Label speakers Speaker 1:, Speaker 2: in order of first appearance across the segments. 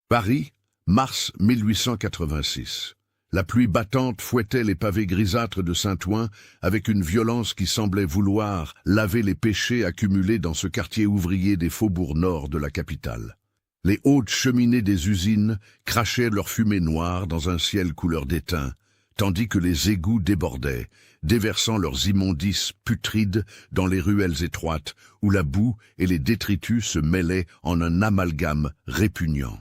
Speaker 1: Paris, mars 1886. La pluie battante fouettait les pavés grisâtres de Saint-Ouen avec une violence qui semblait vouloir laver les péchés accumulés dans ce quartier ouvrier des faubourgs nord de la capitale. Les hautes cheminées des usines crachaient leur fumée noire dans un ciel couleur d'étain, tandis que les égouts débordaient, déversant leurs immondices putrides dans les ruelles étroites où la boue et les détritus se mêlaient en un amalgame répugnant.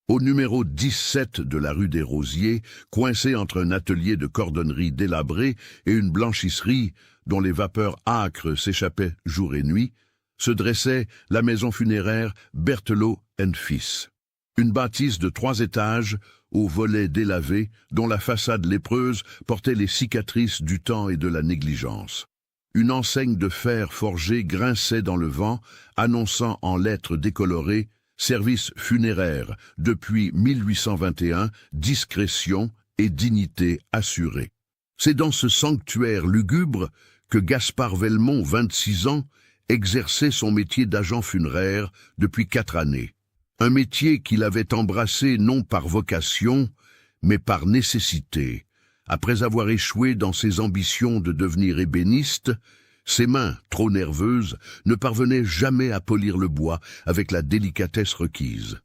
Speaker 1: Au numéro 17 de la rue des Rosiers, coincé entre un atelier de cordonnerie délabré et une blanchisserie dont les vapeurs âcres s'échappaient jour et nuit, se dressait la maison funéraire Berthelot & Fils. Une bâtisse de 3 étages, aux volets délavés, dont la façade lépreuse portait les cicatrices du temps et de la négligence. Une enseigne de fer forgé grinçait dans le vent, annonçant en lettres décolorées « Service funéraire, depuis 1821, discrétion et dignité assurée ». C'est dans ce sanctuaire lugubre que Gaspard Velmont, 26 ans, exerçait son métier d'agent funéraire depuis 4 années. Un métier qu'il avait embrassé non par vocation, mais par nécessité. Après avoir échoué dans ses ambitions de devenir ébéniste, ses mains, trop nerveuses, ne parvenaient jamais à polir le bois avec la délicatesse requise.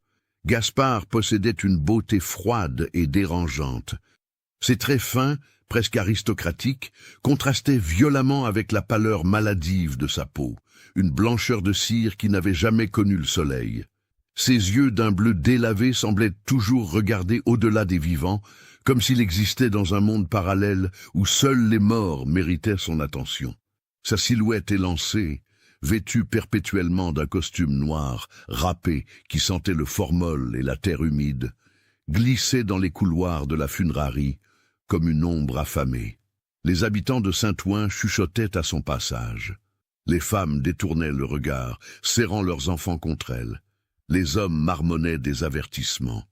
Speaker 1: Gaspard possédait une beauté froide et dérangeante. Ses traits fins, presque aristocratiques, contrastaient violemment avec la pâleur maladive de sa peau, une blancheur de cire qui n'avait jamais connu le soleil. Ses yeux d'un bleu délavé semblaient toujours regarder au-delà des vivants, comme s'il existait dans un monde parallèle où seuls les morts méritaient son attention. Sa silhouette élancée, vêtue perpétuellement d'un costume noir, râpé, qui sentait le formol et la terre humide, glissait dans les couloirs de la funérarie comme une ombre affamée. Les habitants de Saint-Ouen chuchotaient à son passage. Les femmes détournaient le regard, serrant leurs enfants contre elles. Les hommes marmonnaient des avertissements.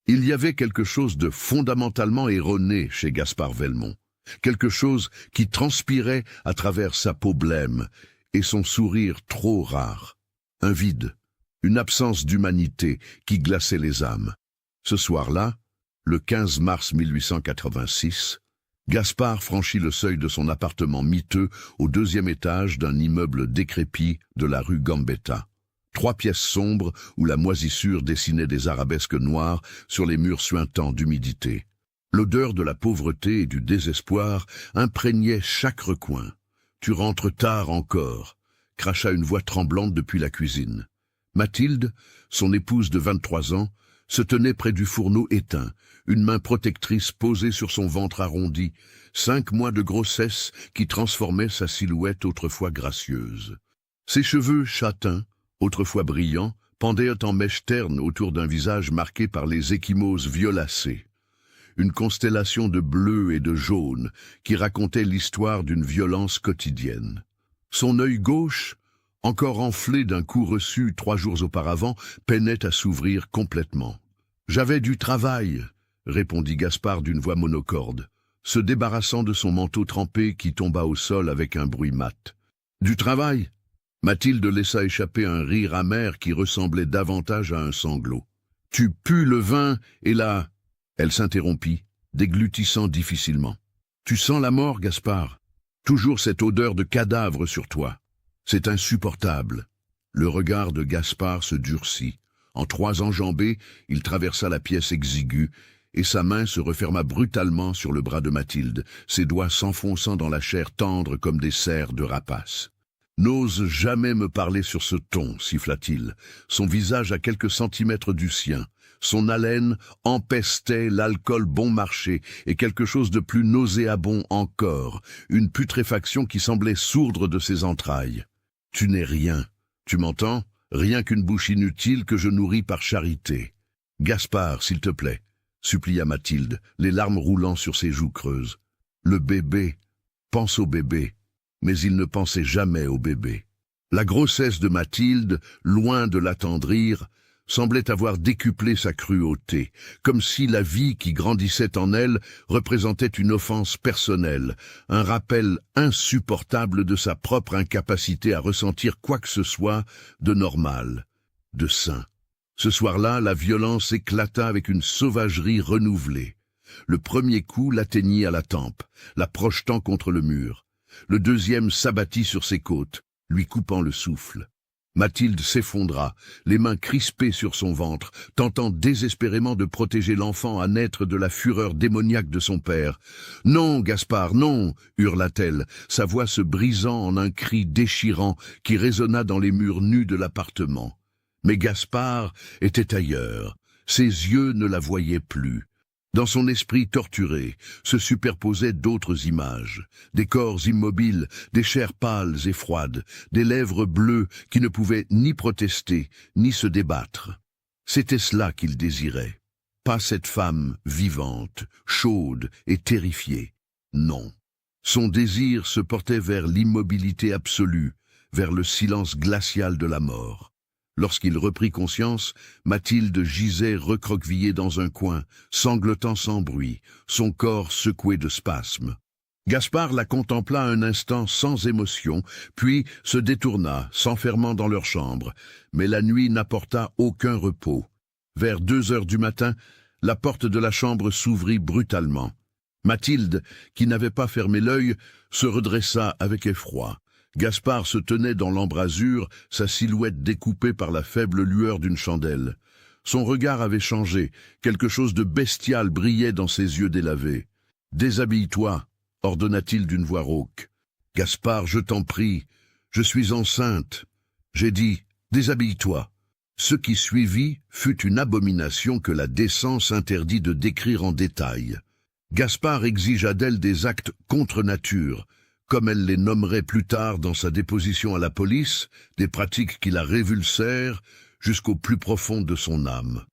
Speaker 1: Il y avait quelque chose de fondamentalement erroné chez Gaspard Velmont, quelque chose qui transpirait à travers sa peau blême et son sourire trop rare. Un vide, une absence d'humanité qui glaçait les âmes. Ce soir-là, le 15 mars 1886, Gaspard franchit le seuil de son appartement miteux au 2e étage d'un immeuble décrépit de la rue Gambetta. 3 pièces sombres où la moisissure dessinait des arabesques noires sur les murs suintants d'humidité. L'odeur de la pauvreté et du désespoir imprégnait chaque recoin. « Tu rentres tard encore », cracha une voix tremblante depuis la cuisine. Mathilde, son épouse de 23 ans, se tenait près du fourneau éteint, une main protectrice posée sur son ventre arrondi, 5 mois de grossesse qui transformaient sa silhouette autrefois gracieuse. Ses cheveux châtains, autrefois brillants, pendaient en mèches ternes autour d'un visage marqué par les ecchymoses violacées. Une constellation de bleu et de jaune qui racontait l'histoire d'une violence quotidienne. Son œil gauche, encore enflé d'un coup reçu 3 jours auparavant, peinait à s'ouvrir complètement. « J'avais du travail », répondit Gaspard d'une voix monocorde, se débarrassant de son manteau trempé qui tomba au sol avec un bruit mat. « Du travail ?» Mathilde laissa échapper un rire amer qui ressemblait davantage à un sanglot. « Tu pues le vin et la... » Elle s'interrompit, déglutissant difficilement. « Tu sens la mort, Gaspard? Toujours cette odeur de cadavre sur toi. C'est insupportable. » Le regard de Gaspard se durcit. En 3 enjambées, il traversa la pièce exiguë, et sa main se referma brutalement sur le bras de Mathilde, ses doigts s'enfonçant dans la chair tendre comme des serres de rapace. « N'ose jamais me parler sur ce ton, siffla-t-il, son visage à quelques centimètres du sien. Son haleine empestait l'alcool bon marché et quelque chose de plus nauséabond encore, une putréfaction qui semblait sourdre de ses entrailles. « Tu n'es rien, tu m'entends? Rien qu'une bouche inutile que je nourris par charité. Gaspard, s'il te plaît, » supplia Mathilde, les larmes roulant sur ses joues creuses. « Le bébé, pense au bébé. » Mais il ne pensait jamais au bébé. La grossesse de Mathilde, loin de l'attendrir, semblait avoir décuplé sa cruauté, comme si la vie qui grandissait en elle représentait une offense personnelle, un rappel insupportable de sa propre incapacité à ressentir quoi que ce soit de normal, de sain. Ce soir-là, la violence éclata avec une sauvagerie renouvelée. Le premier coup l'atteignit à la tempe, la projetant contre le mur. Le deuxième s'abattit sur ses côtes, lui coupant le souffle. Mathilde s'effondra, les mains crispées sur son ventre, tentant désespérément de protéger l'enfant à naître de la fureur démoniaque de son père. « Non, Gaspard, non !» hurla-t-elle, sa voix se brisant en un cri déchirant qui résonna dans les murs nus de l'appartement. Mais Gaspard était ailleurs, ses yeux ne la voyaient plus. Dans son esprit torturé se superposaient d'autres images, des corps immobiles, des chairs pâles et froides, des lèvres bleues qui ne pouvaient ni protester, ni se débattre. C'était cela qu'il désirait. Pas cette femme vivante, chaude et terrifiée. Non. Son désir se portait vers l'immobilité absolue, vers le silence glacial de la mort. Lorsqu'il reprit conscience, Mathilde gisait recroquevillée dans un coin, sanglotant sans bruit, son corps secoué de spasmes. Gaspard la contempla un instant sans émotion, puis se détourna, s'enfermant dans leur chambre. Mais la nuit n'apporta aucun repos. Vers 2 heures du matin, la porte de la chambre s'ouvrit brutalement. Mathilde, qui n'avait pas fermé l'œil, se redressa avec effroi. Gaspard se tenait dans l'embrasure, sa silhouette découpée par la faible lueur d'une chandelle. Son regard avait changé, quelque chose de bestial brillait dans ses yeux délavés. « Déshabille-toi » ordonna-t-il d'une voix rauque. « Gaspard, je t'en prie, je suis enceinte. » J'ai dit « Déshabille-toi ». Ce qui suivit fut une abomination que la décence interdit de décrire en détail. Gaspard exigea d'elle des actes contre nature, comme elle les nommerait plus tard dans sa déposition à la police, des pratiques qui la révulsèrent jusqu'au plus profond de son âme.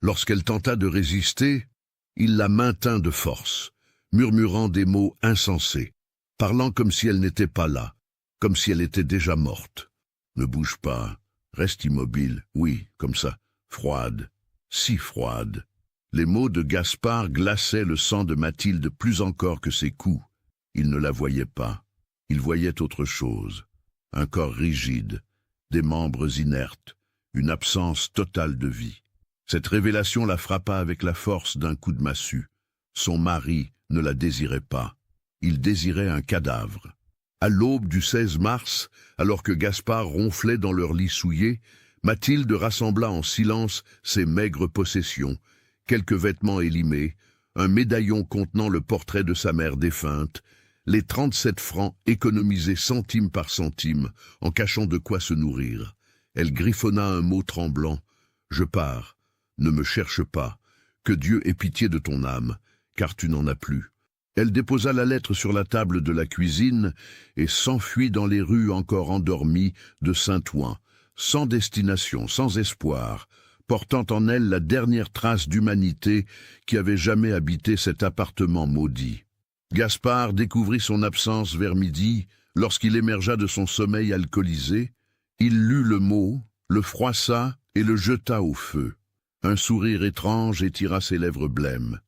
Speaker 1: Lorsqu'elle tenta de résister, il la maintint de force, murmurant des mots insensés, parlant comme si elle n'était pas là, comme si elle était déjà morte. « Ne bouge pas, reste immobile, oui, comme ça, froide, si froide. » Les mots de Gaspard glaçaient le sang de Mathilde plus encore que ses coups. Il ne la voyait pas. Il voyait autre chose. Un corps rigide, des membres inertes, une absence totale de vie. Cette révélation la frappa avec la force d'un coup de massue. Son mari ne la désirait pas. Il désirait un cadavre. À l'aube du 16 mars, alors que Gaspard ronflait dans leur lit souillé, Mathilde rassembla en silence ses maigres possessions, quelques vêtements élimés, un médaillon contenant le portrait de sa mère défunte, les 37 francs économisés centime par centime, en cachant de quoi se nourrir. Elle griffonna un mot tremblant. « Je pars. Ne me cherche pas. Que Dieu ait pitié de ton âme, car tu n'en as plus. » Elle déposa la lettre sur la table de la cuisine et s'enfuit dans les rues encore endormies de Saint-Ouen, sans destination, sans espoir, portant en elle la dernière trace d'humanité qui avait jamais habité cet appartement maudit. Gaspard découvrit son absence vers midi, lorsqu'il émergea de son sommeil alcoolisé. Il lut le mot, le froissa et le jeta au feu. Un sourire étrange étira ses lèvres blêmes.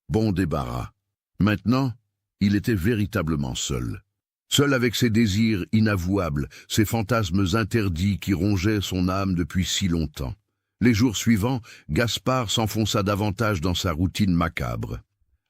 Speaker 1: Bon débarras. Maintenant, il était véritablement seul. Seul avec ses désirs inavouables, ses fantasmes interdits qui rongeaient son âme depuis si longtemps. Les jours suivants, Gaspard s'enfonça davantage dans sa routine macabre.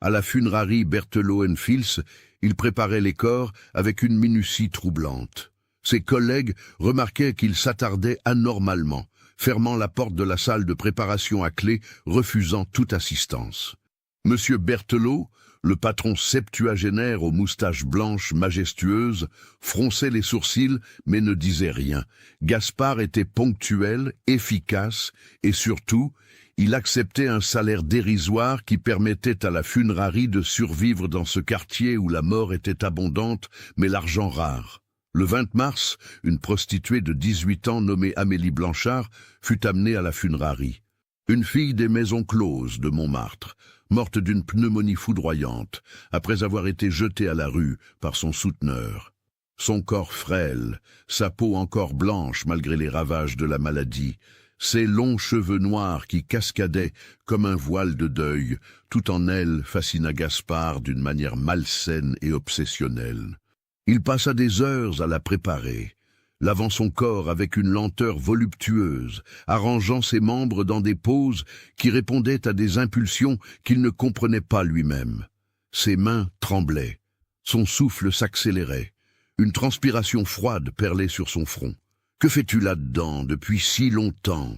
Speaker 1: À la funérarie Berthelot & Fils, il préparait les corps avec une minutie troublante. Ses collègues remarquaient qu'il s'attardait anormalement, fermant la porte de la salle de préparation à clé, refusant toute assistance. Monsieur Berthelot, le patron septuagénaire aux moustaches blanches majestueuses, fronçait les sourcils mais ne disait rien. Gaspard était ponctuel, efficace et surtout, il acceptait un salaire dérisoire qui permettait à la funérarie de survivre dans ce quartier où la mort était abondante mais l'argent rare. Le 20 mars, une prostituée de 18 ans nommée Amélie Blanchard fut amenée à la funérarie. Une fille des maisons closes de Montmartre, morte d'une pneumonie foudroyante, après avoir été jetée à la rue par son souteneur. Son corps frêle, sa peau encore blanche malgré les ravages de la maladie, ses longs cheveux noirs qui cascadaient comme un voile de deuil, tout en elle fascina Gaspard d'une manière malsaine et obsessionnelle. Il passa des heures à la préparer. lavant son corps avec une lenteur voluptueuse, arrangeant ses membres dans des poses qui répondaient à des impulsions qu'il ne comprenait pas lui-même. Ses mains tremblaient, son souffle s'accélérait, une transpiration froide perlait sur son front. « Que fais-tu là-dedans depuis si longtemps ?»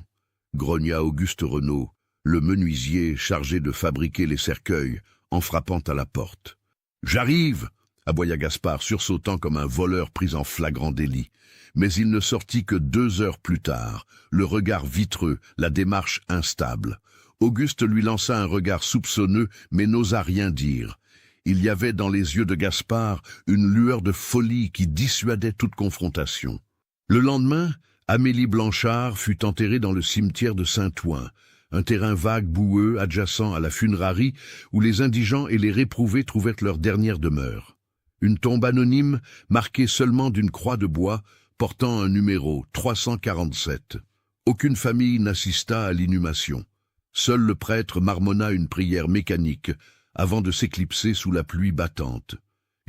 Speaker 1: grogna Auguste Renaud, le menuisier chargé de fabriquer les cercueils, en frappant à la porte. « J'arrive !» aboya Gaspard, sursautant comme un voleur pris en flagrant délit. Mais il ne sortit que 2 heures plus tard, le regard vitreux, la démarche instable. Auguste lui lança un regard soupçonneux, mais n'osa rien dire. Il y avait dans les yeux de Gaspard une lueur de folie qui dissuadait toute confrontation. Le lendemain, Amélie Blanchard fut enterrée dans le cimetière de Saint-Ouen, un terrain vague boueux adjacent à la funérarie où les indigents et les réprouvés trouvaient leur dernière demeure. Une tombe anonyme, marquée seulement d'une croix de bois, portant un numéro 347. Aucune famille n'assista à l'inhumation. Seul le prêtre marmonna une prière mécanique, avant de s'éclipser sous la pluie battante.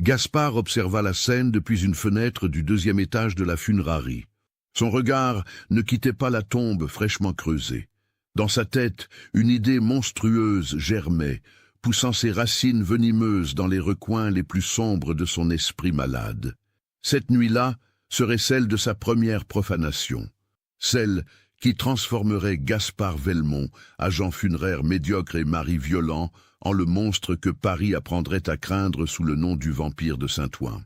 Speaker 1: Gaspard observa la scène depuis une fenêtre du 2e étage de la funérarie. Son regard ne quittait pas la tombe fraîchement creusée. Dans sa tête, une idée monstrueuse germait, poussant ses racines venimeuses dans les recoins les plus sombres de son esprit malade. Cette nuit-là serait celle de sa première profanation, celle qui transformerait Gaspard Velmont, agent funéraire médiocre et mari violent, en le monstre que Paris apprendrait à craindre sous le nom du vampire de Saint-Ouen.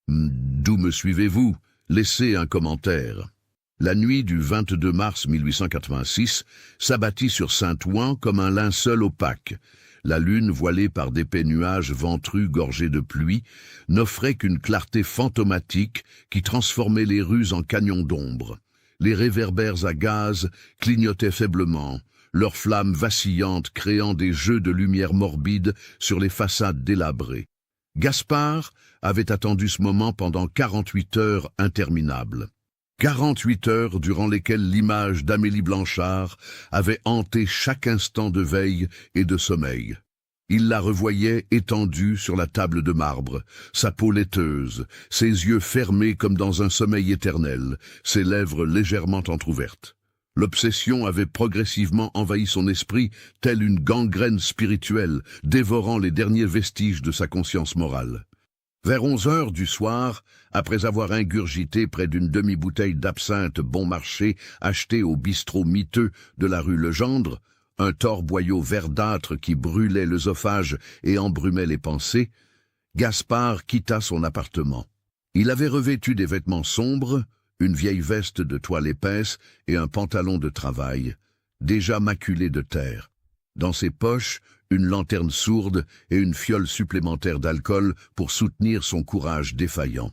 Speaker 1: D'où me suivez-vous? Laissez un commentaire. La nuit du 22 mars 1886 s'abattit sur Saint-Ouen comme un linceul opaque. La lune, voilée par d'épais nuages ventrus gorgés de pluie, n'offrait qu'une clarté fantomatique qui transformait les rues en canyons d'ombre. Les réverbères à gaz clignotaient faiblement, leurs flammes vacillantes créant des jeux de lumière morbide sur les façades délabrées. Gaspard avait attendu ce moment pendant 48 heures interminables. 48 heures durant lesquelles l'image d'Amélie Blanchard avait hanté chaque instant de veille et de sommeil. Il la revoyait étendue sur la table de marbre, sa peau laiteuse, ses yeux fermés comme dans un sommeil éternel, ses lèvres légèrement entr'ouvertes. L'obsession avait progressivement envahi son esprit, telle une gangrène spirituelle, dévorant les derniers vestiges de sa conscience morale. Vers 11 heures du soir, après avoir ingurgité près d'une demi-bouteille d'absinthe bon marché achetée au bistrot miteux de la rue Legendre, un torboyau verdâtre qui brûlait l'œsophage et embrumait les pensées, Gaspard quitta son appartement. Il avait revêtu des vêtements sombres, une vieille veste de toile épaisse et un pantalon de travail, déjà maculé de terre. Dans ses poches, une lanterne sourde et une fiole supplémentaire d'alcool pour soutenir son courage défaillant.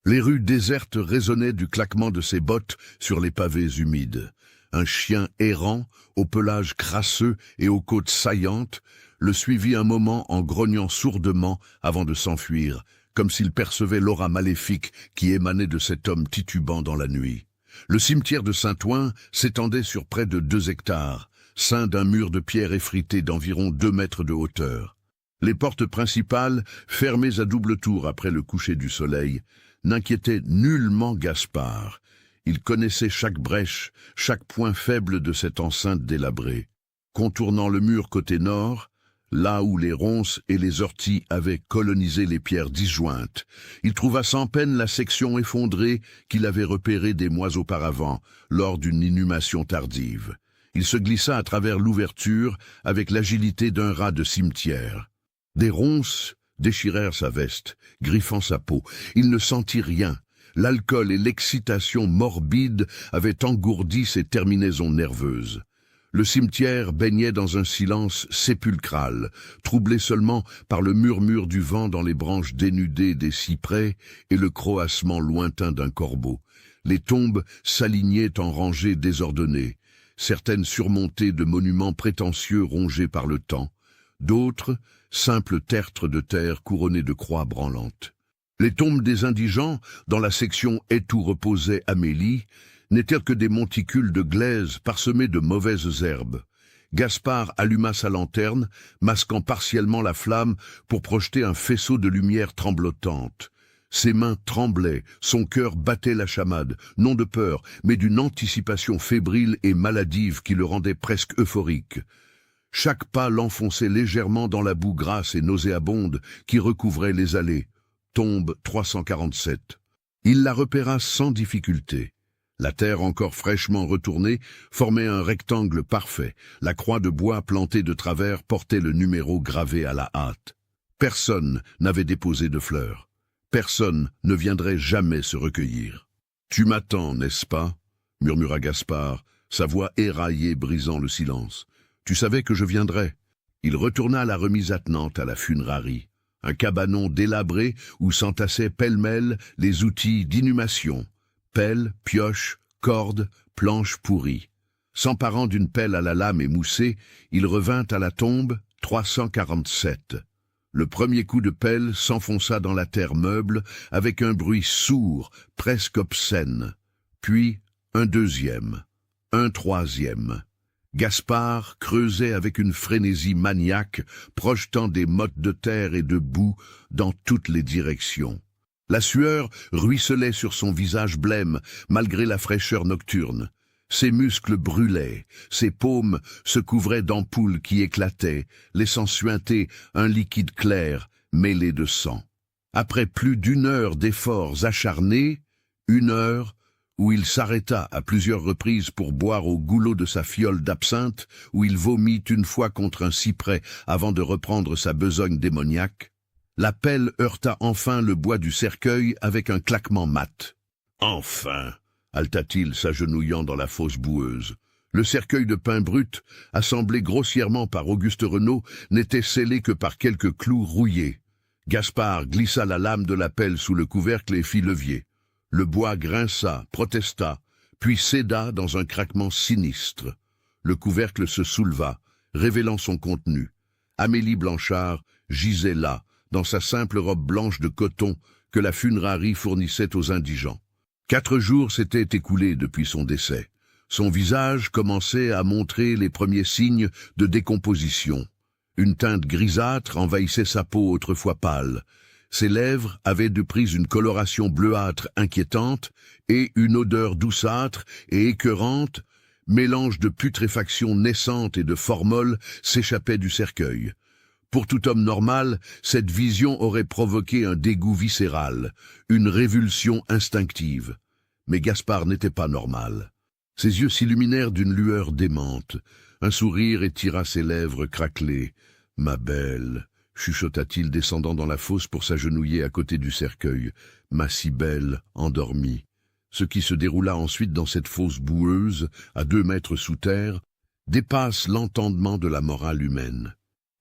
Speaker 1: Les rues désertes résonnaient du claquement de ses bottes sur les pavés humides. Un chien errant, au pelage crasseux et aux côtes saillantes, le suivit un moment en grognant sourdement avant de s'enfuir, comme s'il percevait l'aura maléfique qui émanait de cet homme titubant dans la nuit. Le cimetière de Saint-Ouen s'étendait sur près de 2 hectares, ceint d'un mur de pierre effritée d'environ 2 mètres de hauteur. Les portes principales, fermées à double tour après le coucher du soleil, n'inquiétaient nullement Gaspard. Il connaissait chaque brèche, chaque point faible de cette enceinte délabrée. Contournant le mur côté nord, là où les ronces et les orties avaient colonisé les pierres disjointes, il trouva sans peine la section effondrée qu'il avait repérée des mois auparavant, lors d'une inhumation tardive. Il se glissa à travers l'ouverture avec l'agilité d'un rat de cimetière. Des ronces déchirèrent sa veste, griffant sa peau. Il ne sentit rien. L'alcool et l'excitation morbide avaient engourdi ses terminaisons nerveuses. Le cimetière baignait dans un silence sépulcral, troublé seulement par le murmure du vent dans les branches dénudées des cyprès et le croassement lointain d'un corbeau. Les tombes s'alignaient en rangées désordonnées, certaines surmontées de monuments prétentieux rongés par le temps, d'autres, simples tertres de terre couronnés de croix branlantes. Les tombes des indigents, dans la section est où reposait Amélie, n'étaient que des monticules de glaise parsemés de mauvaises herbes. Gaspard alluma sa lanterne, masquant partiellement la flamme pour projeter un faisceau de lumière tremblotante. Ses mains tremblaient, son cœur battait la chamade, non de peur, mais d'une anticipation fébrile et maladive qui le rendait presque euphorique. Chaque pas l'enfonçait légèrement dans la boue grasse et nauséabonde qui recouvrait les allées. Tombe 347. Il la repéra sans difficulté. La terre encore fraîchement retournée formait un rectangle parfait. La croix de bois plantée de travers portait le numéro gravé à la hâte. Personne n'avait déposé de fleurs. Personne ne viendrait jamais se recueillir. « Tu m'attends, n'est-ce pas ?» murmura Gaspard, sa voix éraillée brisant le silence. « Tu savais que je viendrais ?» Il retourna à la remise attenante à la funérarie, un cabanon délabré où s'entassaient pêle-mêle les outils d'inhumation, pelle, pioche, cordes, planches pourries. S'emparant d'une pelle à la lame émoussée, il revint à la tombe 347. Le premier coup de pelle s'enfonça dans la terre meuble avec un bruit sourd, presque obscène. Puis un deuxième, un troisième. Gaspard creusait avec une frénésie maniaque, projetant des mottes de terre et de boue dans toutes les directions. La sueur ruisselait sur son visage blême, malgré la fraîcheur nocturne. Ses muscles brûlaient, ses paumes se couvraient d'ampoules qui éclataient, laissant suinter un liquide clair mêlé de sang. Après plus d'une heure d'efforts acharnés, 1 heure où il s'arrêta à plusieurs reprises pour boire au goulot de sa fiole d'absinthe, où il vomit une fois contre un cyprès avant de reprendre sa besogne démoniaque, la pelle heurta enfin le bois du cercueil avec un claquement mat. « Enfin !» halta-t-il, s'agenouillant dans la fosse boueuse. Le cercueil de pain brut, assemblé grossièrement par Auguste Renaud, n'était scellé que par quelques clous rouillés. Gaspard glissa la lame de la pelle sous le couvercle et fit levier. Le bois grinça, protesta, puis céda dans un craquement sinistre. Le couvercle se souleva, révélant son contenu. Amélie Blanchard gisait là, dans sa simple robe blanche de coton que la funérarie fournissait aux indigents. 4 jours s'étaient écoulés depuis son décès. Son visage commençait à montrer les premiers signes de décomposition. Une teinte grisâtre envahissait sa peau autrefois pâle. Ses lèvres avaient de prise une coloration bleuâtre inquiétante et une odeur douceâtre et écœurante, mélange de putréfaction naissante et de formol, s'échappait du cercueil. Pour tout homme normal, cette vision aurait provoqué un dégoût viscéral, une révulsion instinctive. Mais Gaspard n'était pas normal. Ses yeux s'illuminèrent d'une lueur démente. Un sourire étira ses lèvres craquelées. « Ma belle !» chuchota-t-il descendant dans la fosse pour s'agenouiller à côté du cercueil. « Ma si belle, endormie !» Ce qui se déroula ensuite dans cette fosse boueuse, à 2 mètres sous terre, dépasse l'entendement de la morale humaine.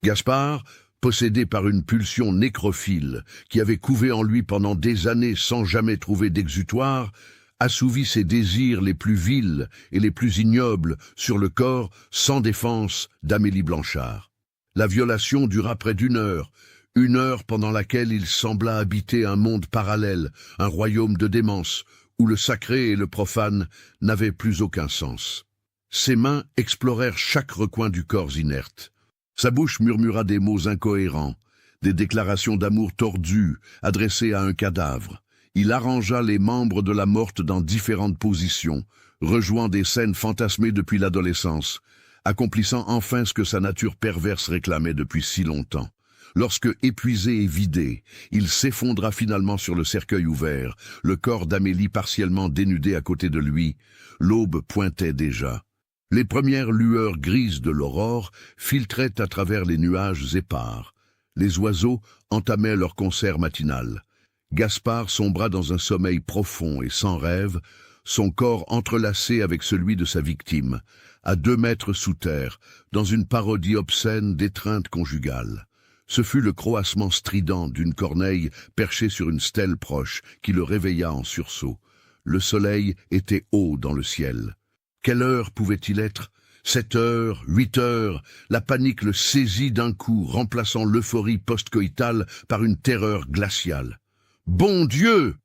Speaker 1: Gaspard, possédé par une pulsion nécrophile qui avait couvé en lui pendant des années sans jamais trouver d'exutoire, assouvit ses désirs les plus vils et les plus ignobles sur le corps sans défense d'Amélie Blanchard. La violation dura près d'1 heure, 1 heure pendant laquelle il sembla habiter un monde parallèle, un royaume de démence, où le sacré et le profane n'avaient plus aucun sens. Ses mains explorèrent chaque recoin du corps inerte. Sa bouche murmura des mots incohérents, des déclarations d'amour tordues adressées à un cadavre. Il arrangea les membres de la morte dans différentes positions, rejouant des scènes fantasmées depuis l'adolescence, accomplissant enfin ce que sa nature perverse réclamait depuis si longtemps. Lorsque, épuisé et vidé, il s'effondra finalement sur le cercueil ouvert, le corps d'Amélie partiellement dénudé à côté de lui, l'aube pointait déjà. Les premières lueurs grises de l'aurore filtraient à travers les nuages épars. Les oiseaux entamaient leur concert matinal. Gaspard sombra dans un sommeil profond et sans rêve, son corps entrelacé avec celui de sa victime, à 2 mètres sous terre, dans une parodie obscène d'étreinte conjugale. Ce fut le croassement strident d'une corneille perchée sur une stèle proche qui le réveilla en sursaut. Le soleil était haut dans le ciel. Quelle heure pouvait-il être? 7 heures, 8 heures, la panique le saisit d'un coup, remplaçant l'euphorie post-coïtale par une terreur glaciale. « Bon Dieu !»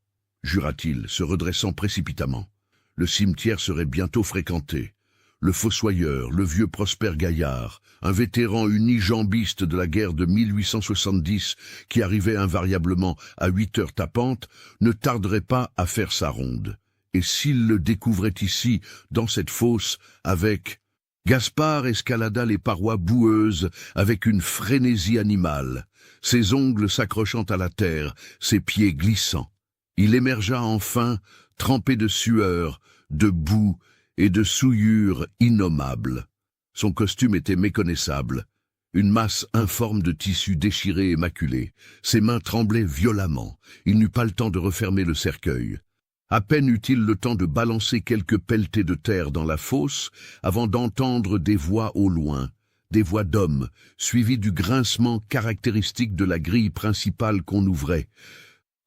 Speaker 1: jura-t-il, se redressant précipitamment. Le cimetière serait bientôt fréquenté. le fossoyeur, le vieux Prosper Gaillard, un vétéran unijambiste de la guerre de 1870 qui arrivait invariablement à 8 heures tapantes, ne tarderait pas à faire sa ronde. Et s'il le découvrait ici, dans cette fosse, avec... Gaspard escalada les parois boueuses avec une frénésie animale, ses ongles s'accrochant à la terre, ses pieds glissant. Il émergea enfin, trempé de sueur, de boue et de souillure innommables. Son costume était méconnaissable, une masse informe de tissu déchiré et maculé. Ses mains tremblaient violemment, il n'eut pas le temps de refermer le cercueil. À peine eut-il le temps de balancer quelques pelletées de terre dans la fosse avant d'entendre des voix au loin, des voix d'hommes, suivies du grincement caractéristique de la grille principale qu'on ouvrait.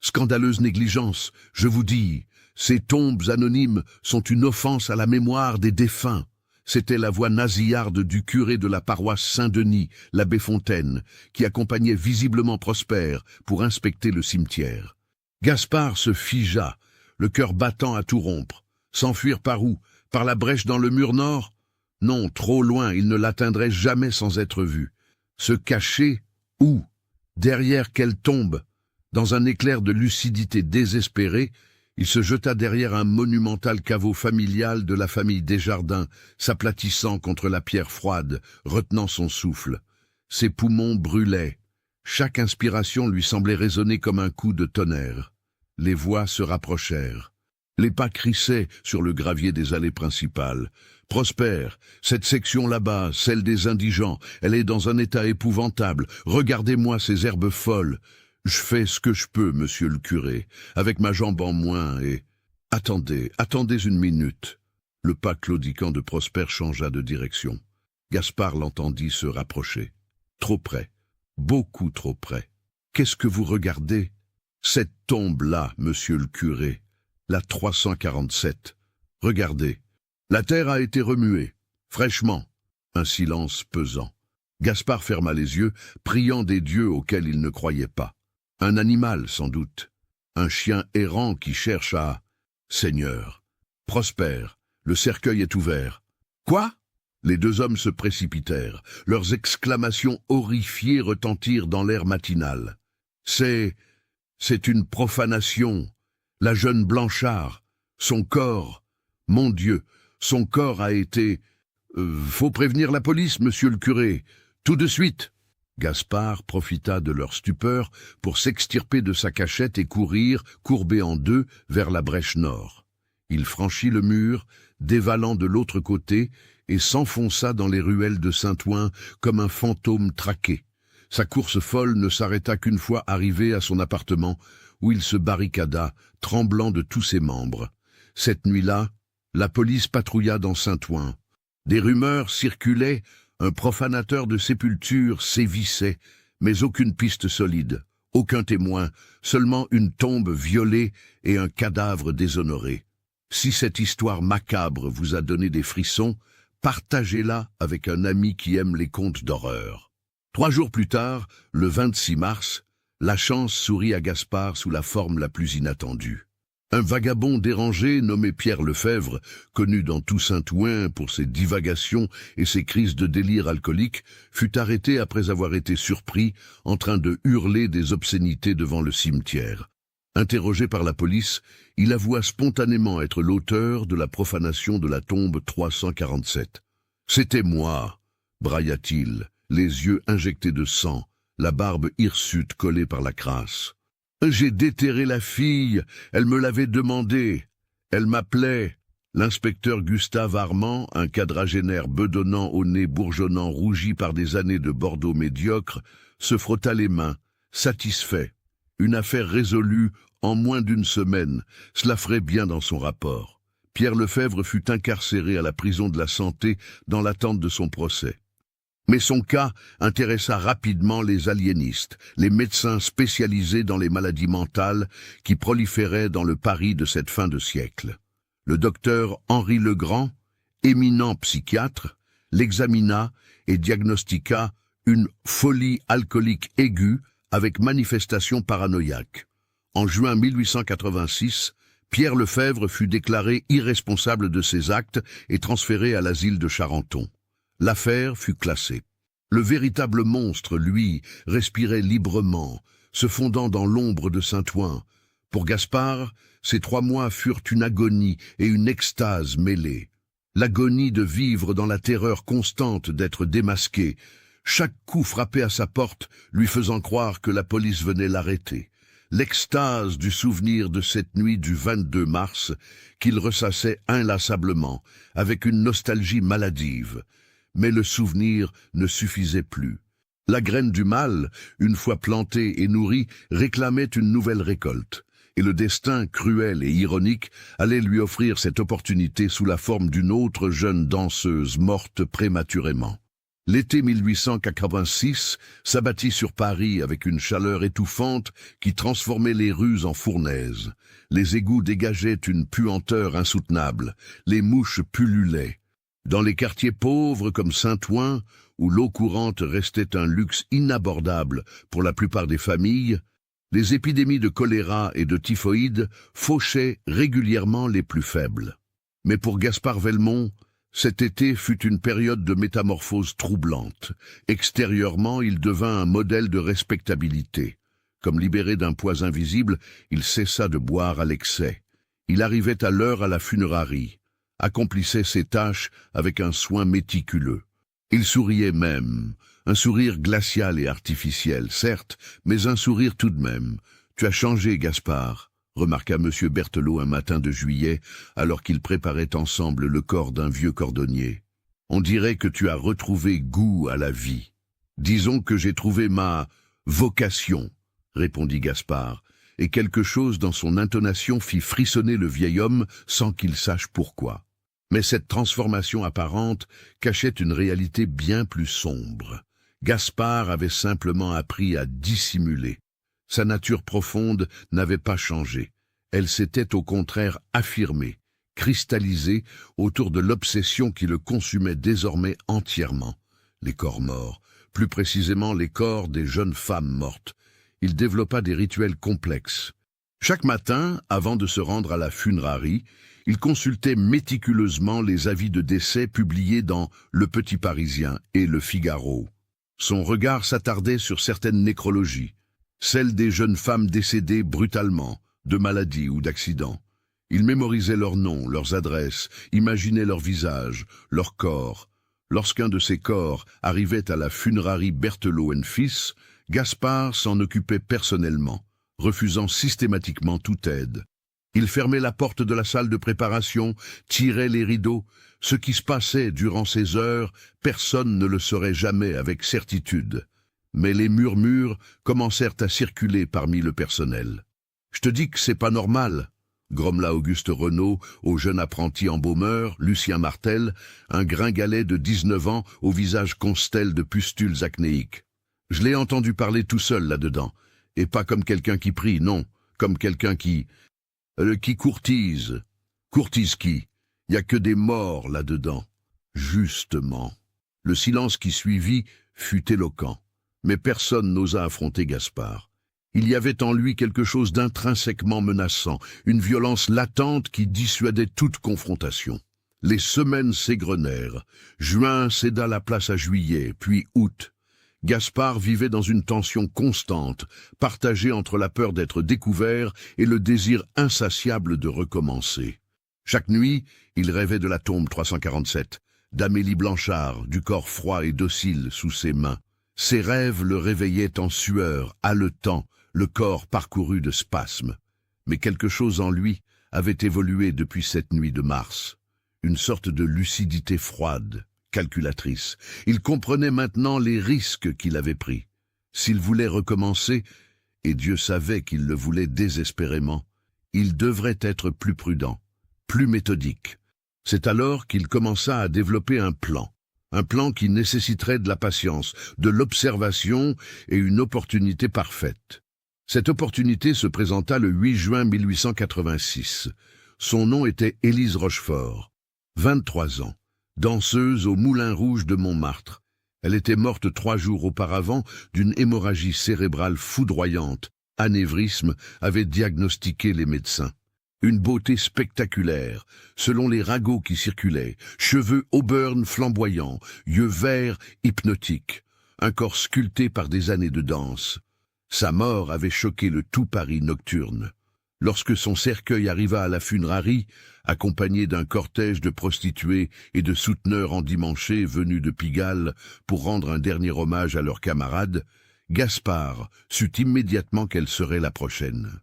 Speaker 1: Scandaleuse négligence, je vous dis, ces tombes anonymes sont une offense à la mémoire des défunts. C'était la voix nasillarde du curé de la paroisse Saint-Denis, l'abbé Fontaine, qui accompagnait visiblement Prosper pour inspecter le cimetière. Gaspard se figea, le cœur battant à tout rompre. S'enfuir par où? Par la brèche dans le mur nord? Non, trop loin, il ne l'atteindrait jamais sans être vu. Se cacher? Où? Derrière quelle tombe? Dans un éclair de lucidité désespérée, il se jeta derrière un monumental caveau familial de la famille Desjardins, s'aplatissant contre la pierre froide, retenant son souffle. Ses poumons brûlaient. Chaque inspiration lui semblait résonner comme un coup de tonnerre. Les voix se rapprochèrent. Les pas crissaient sur le gravier des allées principales. « Prosper, cette section là-bas, celle des indigents, elle est dans un état épouvantable. Regardez-moi ces herbes folles. Je fais ce que je peux, monsieur le curé, avec ma jambe en moins et... Attendez une minute. » Le pas claudiquant de Prosper changea de direction. Gaspard l'entendit se rapprocher. Trop près, beaucoup trop près. « Qu'est-ce que vous regardez ? » Cette tombe-là, monsieur le curé, la 347. Regardez, la terre a été remuée, fraîchement. Un silence pesant. Gaspard ferma les yeux, priant des dieux auxquels il ne croyait pas. Un animal, sans doute. Un chien errant qui cherche à... Seigneur. Prosper, le cercueil est ouvert. Quoi? Les deux hommes se précipitèrent. Leurs exclamations horrifiées retentirent dans l'air matinal. C'est une profanation. La jeune Blanchard, son corps, mon Dieu, son corps a été... faut prévenir la police, monsieur le curé, tout de suite. Gaspard profita de leur stupeur pour s'extirper de sa cachette et courir, courbé en deux, vers la brèche nord. Il franchit le mur, dévalant de l'autre côté, et s'enfonça dans les ruelles de Saint-Ouen comme un fantôme traqué. Sa course folle ne s'arrêta qu'une fois arrivé à son appartement, où il se barricada, tremblant de tous ses membres. Cette nuit-là, la police patrouilla dans Saint-Ouen. Des rumeurs circulaient, un profanateur de sépulture sévissait, mais aucune piste solide, aucun témoin, seulement une tombe violée et un cadavre déshonoré. Si cette histoire macabre vous a donné des frissons, partagez-la avec un ami qui aime les contes d'horreur. 3 jours plus tard, le 26 mars, la chance sourit à Gaspard sous la forme la plus inattendue. Un vagabond dérangé nommé Pierre Lefebvre, connu dans tout Saint-Ouen pour ses divagations et ses crises de délire alcoolique, fut arrêté après avoir été surpris en train de hurler des obscénités devant le cimetière. Interrogé par la police, il avoua spontanément être l'auteur de la profanation de la tombe 347. « C'était moi », brailla-t-il, les yeux injectés de sang, la barbe hirsute collée par la crasse. « J'ai déterré la fille, elle me l'avait demandé. Elle m'appelait. » L'inspecteur Gustave Armand, un quadragénaire bedonnant au nez bourgeonnant rougi par des années de Bordeaux médiocre, se frotta les mains, satisfait. Une affaire résolue en moins d'1 semaine, cela ferait bien dans son rapport. Pierre Lefebvre fut incarcéré à la prison de la Santé dans l'attente de son procès. Mais son cas intéressa rapidement les aliénistes, les médecins spécialisés dans les maladies mentales qui proliféraient dans le Paris de cette fin de siècle. Le docteur Henri Legrand, éminent psychiatre, l'examina et diagnostiqua une folie alcoolique aiguë avec manifestation paranoïaque. En juin 1886, Pierre Lefebvre fut déclaré irresponsable de ses actes et transféré à l'asile de Charenton. L'affaire fut classée. Le véritable monstre, lui, respirait librement, se fondant dans l'ombre de Saint-Ouen. Pour Gaspard, ces 3 mois furent une agonie et une extase mêlées. L'agonie de vivre dans la terreur constante d'être démasqué, chaque coup frappé à sa porte lui faisant croire que la police venait l'arrêter. L'extase du souvenir de cette nuit du 22 mars qu'il ressassait inlassablement, avec une nostalgie maladive. Mais le souvenir ne suffisait plus. La graine du mal, une fois plantée et nourrie, réclamait une nouvelle récolte. Et le destin, cruel et ironique, allait lui offrir cette opportunité sous la forme d'une autre jeune danseuse morte prématurément. L'été 1886 s'abattit sur Paris avec une chaleur étouffante qui transformait les rues en fournaises. Les égouts dégageaient une puanteur insoutenable, les mouches pullulaient. Dans les quartiers pauvres comme Saint-Ouen, où l'eau courante restait un luxe inabordable pour la plupart des familles, les épidémies de choléra et de typhoïde fauchaient régulièrement les plus faibles. Mais pour Gaspard Velmont, cet été fut une période de métamorphose troublante. Extérieurement, il devint un modèle de respectabilité. Comme libéré d'un poids invisible, il cessa de boire à l'excès. Il arrivait à l'heure à la funérarie, accomplissait ses tâches avec un soin méticuleux. Il souriait même, un sourire glacial et artificiel, certes, mais un sourire tout de même. « Tu as changé, Gaspard », remarqua M. Berthelot un matin de juillet, alors qu'ils préparaient ensemble le corps d'un vieux cordonnier. « On dirait que tu as retrouvé goût à la vie. »« Disons que j'ai trouvé ma vocation », répondit Gaspard, et quelque chose dans son intonation fit frissonner le vieil homme sans qu'il sache pourquoi. Mais cette transformation apparente cachait une réalité bien plus sombre. Gaspard avait simplement appris à dissimuler. Sa nature profonde n'avait pas changé. Elle s'était au contraire affirmée, cristallisée autour de l'obsession qui le consumait désormais entièrement. Les corps morts, plus précisément les corps des jeunes femmes mortes. Il développa des rituels complexes. Chaque matin, avant de se rendre à la funérarie, il consultait méticuleusement les avis de décès publiés dans Le Petit Parisien et Le Figaro. Son regard s'attardait sur certaines nécrologies, celles des jeunes femmes décédées brutalement, de maladie ou d'accident. Il mémorisait leurs noms, leurs adresses, imaginait leurs visages, leurs corps. Lorsqu'un de ces corps arrivait à la funérarie Berthelot & Fils, Gaspard s'en occupait personnellement, refusant systématiquement toute aide. Il fermait la porte de la salle de préparation, tirait les rideaux. Ce qui se passait durant ces heures, personne ne le saurait jamais avec certitude. Mais les murmures commencèrent à circuler parmi le personnel. « Je te dis que c'est pas normal », grommela Auguste Renaud au jeune apprenti embaumeur, Lucien Martel, un gringalet de 19 ans au visage constellé de pustules acnéiques. « Je l'ai entendu parler tout seul là-dedans, et pas comme quelqu'un qui prie, non, comme quelqu'un qui courtise. Courtise qui? Y a que des morts là-dedans. » Justement. Le silence qui suivit fut éloquent. Mais personne n'osa affronter Gaspard. Il y avait en lui quelque chose d'intrinsèquement menaçant, une violence latente qui dissuadait toute confrontation. Les semaines s'égrenèrent. Juin céda la place à juillet, puis août. Gaspard vivait dans une tension constante, partagée entre la peur d'être découvert et le désir insatiable de recommencer. Chaque nuit, il rêvait de la tombe 347, d'Amélie Blanchard, du corps froid et docile sous ses mains. Ses rêves le réveillaient en sueur, haletant, le corps parcouru de spasmes. Mais quelque chose en lui avait évolué depuis cette nuit de mars. Une sorte de lucidité froide, calculatrice. Il comprenait maintenant les risques qu'il avait pris. S'il voulait recommencer, et Dieu savait qu'il le voulait désespérément, il devrait être plus prudent, plus méthodique. C'est alors qu'il commença à développer un plan qui nécessiterait de la patience, de l'observation et une opportunité parfaite. Cette opportunité se présenta le 8 juin 1886. Son nom était Élise Rochefort, 23 ans, danseuse au Moulin Rouge de Montmartre. Elle était morte 3 jours auparavant d'une hémorragie cérébrale foudroyante. Anévrisme avait diagnostiqué les médecins. Une beauté spectaculaire, selon les ragots qui circulaient, cheveux auburn flamboyants, yeux verts hypnotiques, un corps sculpté par des années de danse. Sa mort avait choqué le tout Paris nocturne. Lorsque son cercueil arriva à la funérarie, accompagné d'un cortège de prostituées et de souteneurs endimanchés venus de Pigalle pour rendre un dernier hommage à leur camarade, Gaspard sut immédiatement qu'elle serait la prochaine.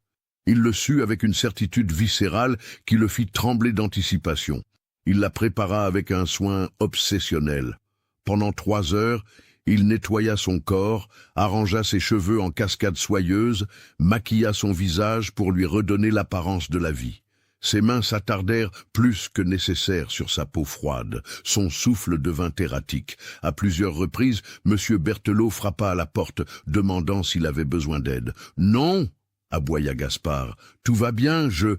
Speaker 1: Il le sut avec une certitude viscérale qui le fit trembler d'anticipation. Il la prépara avec un soin obsessionnel. Pendant 3 heures, il nettoya son corps, arrangea ses cheveux en cascades soyeuses, maquilla son visage pour lui redonner l'apparence de la vie. Ses mains s'attardèrent plus que nécessaire sur sa peau froide. Son souffle devint erratique. À plusieurs reprises, M. Berthelot frappa à la porte, demandant s'il avait besoin d'aide. « Non !» aboya Gaspard. « Tout va bien, je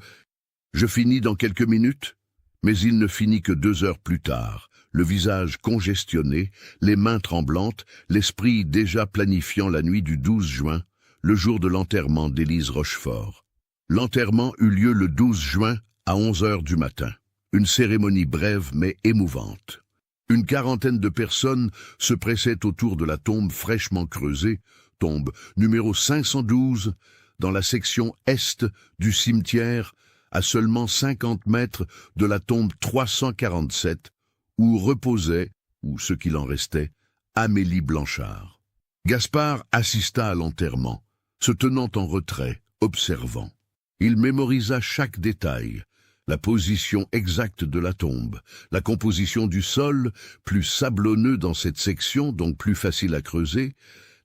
Speaker 1: finis dans quelques minutes. » Mais il ne finit que 2 heures plus tard, le visage congestionné, les mains tremblantes, l'esprit déjà planifiant la nuit du 12 juin, le jour de l'enterrement d'Élise Rochefort. L'enterrement eut lieu le 12 juin à 11 heures du matin. Une cérémonie brève mais émouvante. Une quarantaine de personnes se pressaient autour de la tombe fraîchement creusée, tombe numéro 512, dans la section est du cimetière, à seulement 50 mètres de la tombe 347, où reposait, ou ce qu'il en restait, Amélie Blanchard. Gaspard assista à l'enterrement, se tenant en retrait, observant. Il mémorisa chaque détail, la position exacte de la tombe, la composition du sol, plus sablonneux dans cette section, donc plus facile à creuser,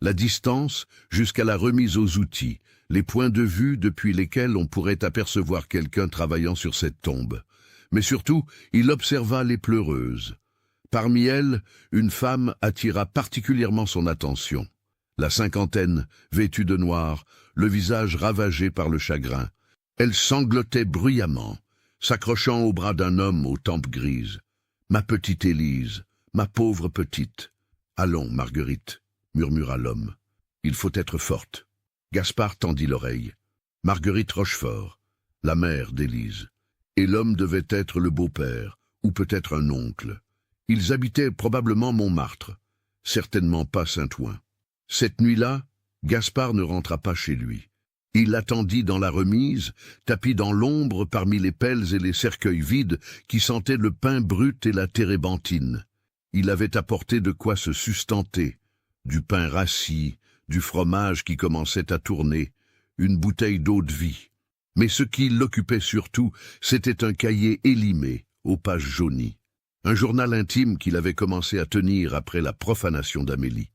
Speaker 1: la distance jusqu'à la remise aux outils, les points de vue depuis lesquels on pourrait apercevoir quelqu'un travaillant sur cette tombe. Mais surtout, il observa les pleureuses. Parmi elles, une femme attira particulièrement son attention. La cinquantaine, vêtue de noir, le visage ravagé par le chagrin. Elle sanglotait bruyamment, s'accrochant au bras d'un homme aux tempes grises. « Ma petite Élise, ma pauvre petite. »« Allons, Marguerite, » murmura l'homme. « Il faut être forte. » Gaspard tendit l'oreille. Marguerite Rochefort, la mère d'Élise. Et l'homme devait être le beau-père, ou peut-être un oncle. Ils habitaient probablement Montmartre, certainement pas Saint-Ouen. Cette nuit-là, Gaspard ne rentra pas chez lui. Il attendit dans la remise, tapi dans l'ombre parmi les pelles et les cercueils vides qui sentaient le pain brut et la térébenthine. Il avait apporté de quoi se sustenter, du pain rassis, du fromage qui commençait à tourner, une bouteille d'eau-de-vie. Mais ce qui l'occupait surtout, c'était un cahier élimé, aux pages jaunies. Un journal intime qu'il avait commencé à tenir après la profanation d'Amélie.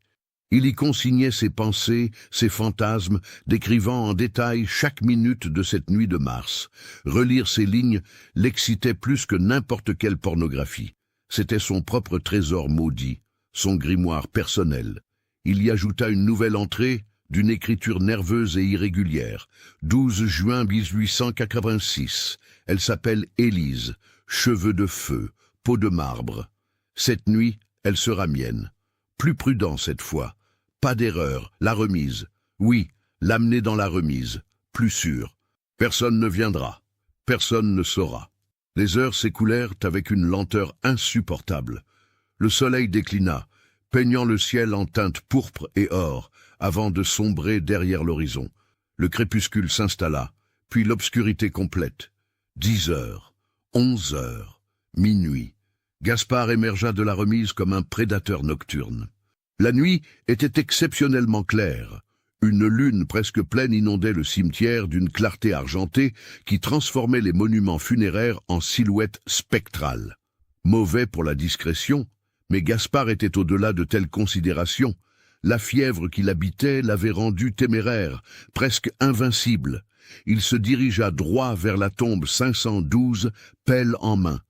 Speaker 1: Il y consignait ses pensées, ses fantasmes, décrivant en détail chaque minute de cette nuit de mars. Relire ces lignes l'excitait plus que n'importe quelle pornographie. C'était son propre trésor maudit, son grimoire personnel. Il y ajouta une nouvelle entrée, d'une écriture nerveuse et irrégulière. 12 juin 1886. Elle s'appelle Élise, cheveux de feu, peau de marbre. Cette nuit, elle sera mienne. Plus prudent cette fois. Pas d'erreur, la remise. Oui, l'amener dans la remise. Plus sûr. Personne ne viendra. Personne ne saura. Les heures s'écoulèrent avec une lenteur insupportable. Le soleil déclina, peignant le ciel en teintes pourpre et or, avant de sombrer derrière l'horizon. Le crépuscule s'installa, puis l'obscurité complète. 10 heures, 11 heures, minuit. Gaspard émergea de la remise comme un prédateur nocturne. La nuit était exceptionnellement claire. Une lune presque pleine inondait le cimetière d'une clarté argentée qui transformait les monuments funéraires en silhouettes spectrales. Mauvais pour la discrétion, mais Gaspard était au-delà de telles considérations. La fièvre qui l'habitait l'avait rendu téméraire, presque invincible. Il se dirigea droit vers la tombe 512, pelle en main.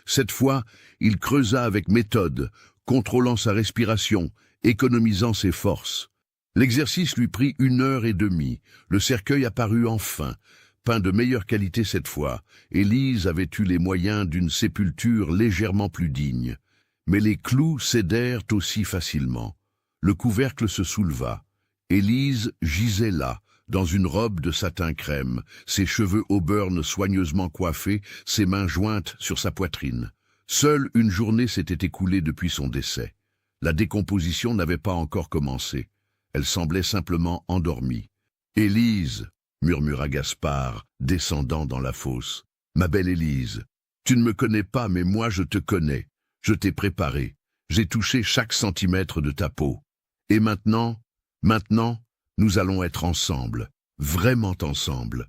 Speaker 1: Cette fois, il creusa avec méthode, contrôlant sa respiration, économisant ses forces. L'exercice lui prit 1 heure et demie. Le cercueil apparut enfin, peint de meilleure qualité cette fois. Élise avait eu les moyens d'une sépulture légèrement plus digne. Mais les clous cédèrent aussi facilement. Le couvercle se souleva. Élise gisait là, dans une robe de satin crème, ses cheveux auburn soigneusement coiffés, ses mains jointes sur sa poitrine. Seule une journée s'était écoulée depuis son décès. La décomposition n'avait pas encore commencé. Elle semblait simplement endormie. « Élise !» murmura Gaspard, descendant dans la fosse. « Ma belle Élise, tu ne me connais pas, mais moi je te connais. Je t'ai préparé. J'ai touché chaque centimètre de ta peau. Et maintenant, nous allons être ensemble, vraiment ensemble. »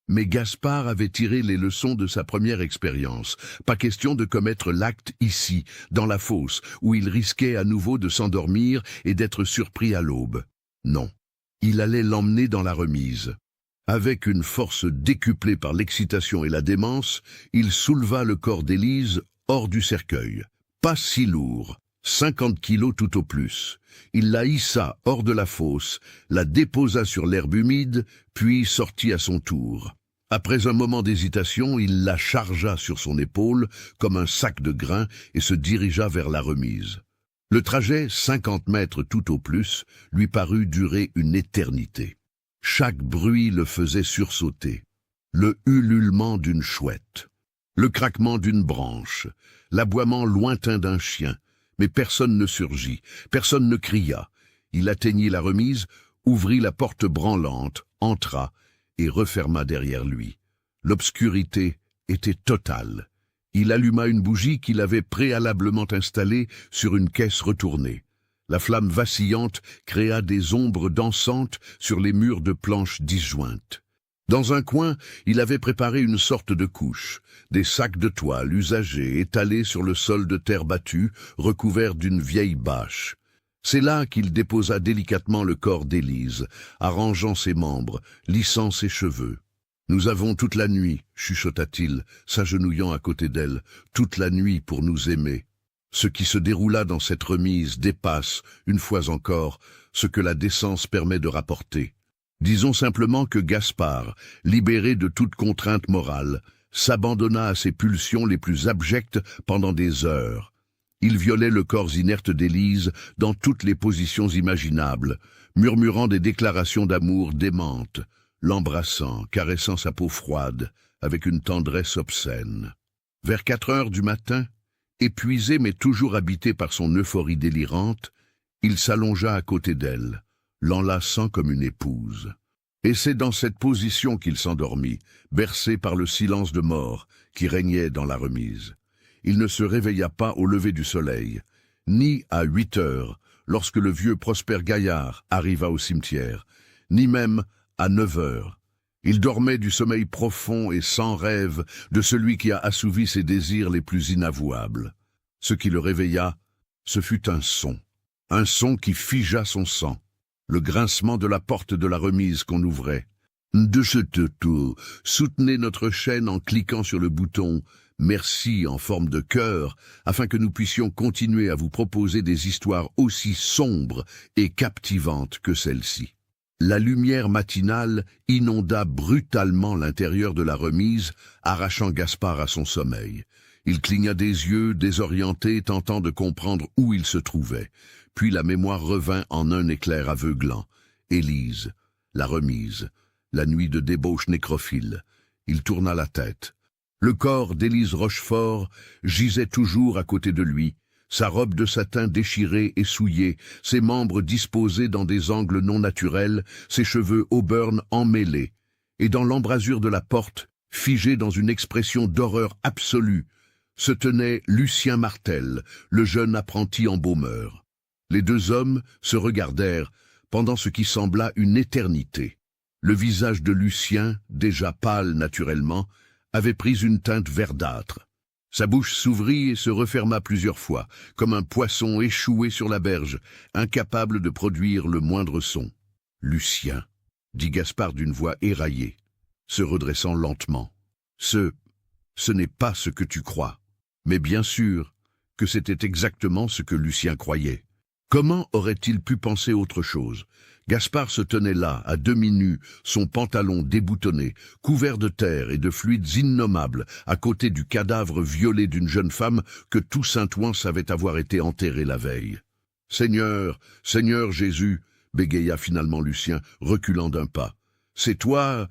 Speaker 1: Mais Gaspard avait tiré les leçons de sa première expérience. Pas question de commettre l'acte ici, dans la fosse, où il risquait à nouveau de s'endormir et d'être surpris à l'aube. Non, il allait l'emmener dans la remise. Avec une force décuplée par l'excitation et la démence, il souleva le corps d'Élise hors du cercueil. Pas si lourd, 50 kilos tout au plus. Il la hissa hors de la fosse, la déposa sur l'herbe humide, puis sortit à son tour. Après un moment d'hésitation, il la chargea sur son épaule comme un sac de grains et se dirigea vers la remise. Le trajet, 50 mètres tout au plus, lui parut durer une éternité. Chaque bruit le faisait sursauter. Le ululement d'une chouette, le craquement d'une branche, l'aboiement lointain d'un chien, mais personne ne surgit, personne ne cria. Il atteignit la remise, ouvrit la porte branlante, entra et referma derrière lui. L'obscurité était totale. Il alluma une bougie qu'il avait préalablement installée sur une caisse retournée. La flamme vacillante créa des ombres dansantes sur les murs de planches disjointes. Dans un coin, il avait préparé une sorte de couche, des sacs de toile usagés étalés sur le sol de terre battue, recouvert d'une vieille bâche. C'est là qu'il déposa délicatement le corps d'Élise, arrangeant ses membres, lissant ses cheveux. « Nous avons toute la nuit, » chuchota-t-il, s'agenouillant à côté d'elle, « toute la nuit pour nous aimer. » Ce qui se déroula dans cette remise dépasse, une fois encore, ce que la décence permet de rapporter. Disons simplement que Gaspard, libéré de toute contrainte morale, s'abandonna à ses pulsions les plus abjectes pendant des heures. Il violait le corps inerte d'Élise dans toutes les positions imaginables, murmurant des déclarations d'amour démentes, l'embrassant, caressant sa peau froide, avec une tendresse obscène. Vers 4 heures du matin, épuisé mais toujours habité par son euphorie délirante, il s'allongea à côté d'elle, l'enlaçant comme une épouse. Et c'est dans cette position qu'il s'endormit, bercé par le silence de mort qui régnait dans la remise. Il ne se réveilla pas au lever du soleil, ni à 8 heures, lorsque le vieux Prosper Gaillard arriva au cimetière, ni même à 9 heures. Il dormait du sommeil profond et sans rêve de celui qui a assouvi ses désirs les plus inavouables. Ce qui le réveilla, ce fut un son qui figea son sang, le grincement de la porte de la remise qu'on ouvrait. De ce toto, soutenez notre chaîne en cliquant sur le bouton « Merci » en forme de cœur, afin que nous puissions continuer à vous proposer des histoires aussi sombres et captivantes que celle-ci. La lumière matinale inonda brutalement l'intérieur de la remise, arrachant Gaspard à son sommeil. Il cligna des yeux, désorienté, tentant de comprendre où il se trouvait. Puis la mémoire revint en un éclair aveuglant. Élise, la remise, la nuit de débauche nécrophile. Il tourna la tête. Le corps d'Élise Rochefort gisait toujours à côté de lui, sa robe de satin déchirée et souillée, ses membres disposés dans des angles non naturels, ses cheveux auburn emmêlés. Et dans l'embrasure de la porte, figé dans une expression d'horreur absolue, se tenait Lucien Martel, le jeune apprenti embaumeur. Les deux hommes se regardèrent pendant ce qui sembla une éternité. Le visage de Lucien, déjà pâle naturellement, avait pris une teinte verdâtre. Sa bouche s'ouvrit et se referma plusieurs fois, comme un poisson échoué sur la berge, incapable de produire le moindre son. « Lucien », dit Gaspard d'une voix éraillée, se redressant lentement. « Ce n'est pas ce que tu crois. » Mais bien sûr que c'était exactement ce que Lucien croyait. Comment aurait-il pu penser autre chose? Gaspard se tenait là, à demi nu, son pantalon déboutonné, couvert de terre et de fluides innommables, à côté du cadavre violé d'une jeune femme que tout Saint-Ouen savait avoir été enterrée la veille. « Seigneur, Seigneur Jésus !» bégaya finalement Lucien, reculant d'un pas. C'est toi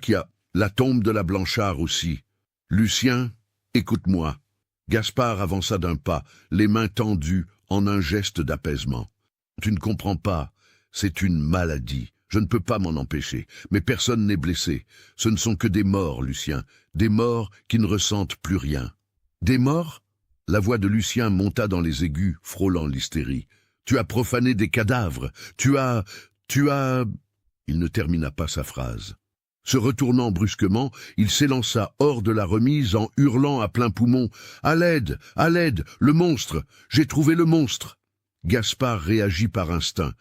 Speaker 1: qui as la tombe de la Blanchard aussi. Lucien, écoute-moi. Gaspard avança d'un pas, les mains tendues, en un geste d'apaisement. Tu ne comprends pas, c'est une maladie. Je ne peux pas m'en empêcher, mais personne n'est blessé. Ce ne sont que des morts, Lucien, des morts qui ne ressentent plus rien. Des morts? La voix de Lucien monta dans les aigus, frôlant l'hystérie. Tu as profané des cadavres, tu as... Il ne termina pas sa phrase. Se retournant brusquement, il s'élança hors de la remise en hurlant à plein poumon. « À l'aide! À l'aide! Le monstre! J'ai trouvé le monstre !» Gaspard réagit par instinct.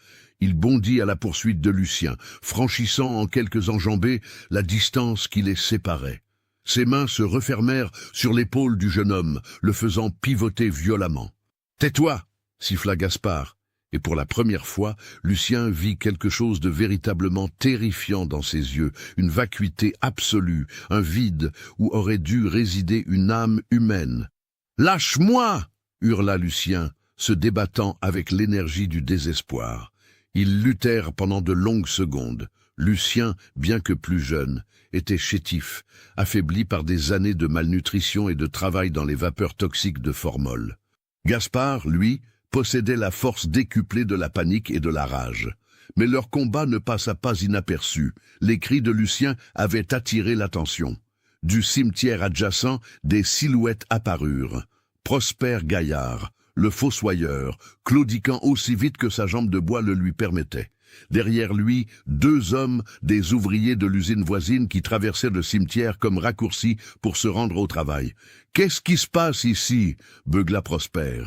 Speaker 1: Il bondit à la poursuite de Lucien, franchissant en quelques enjambées la distance qui les séparait. Ses mains se refermèrent sur l'épaule du jeune homme, le faisant pivoter violemment. « Tais-toi !» siffla Gaspard. Et pour la première fois, Lucien vit quelque chose de véritablement terrifiant dans ses yeux, une vacuité absolue, un vide où aurait dû résider une âme humaine. « Lâche-moi » hurla Lucien, se débattant avec l'énergie du désespoir. Ils luttèrent pendant de longues secondes. Lucien, bien que plus jeune, était chétif, affaibli par des années de malnutrition et de travail dans les vapeurs toxiques de formol. Gaspard, lui, possédait la force décuplée de la panique et de la rage. Mais leur combat ne passa pas inaperçu. Les cris de Lucien avaient attiré l'attention. Du cimetière adjacent, des silhouettes apparurent. Prosper Gaillard, le fossoyeur, claudiquant aussi vite que sa jambe de bois le lui permettait. Derrière lui, 2 hommes, des ouvriers de l'usine voisine qui traversaient le cimetière comme raccourcis pour se rendre au travail. « Qu'est-ce qui se passe ici » beugla Prosper.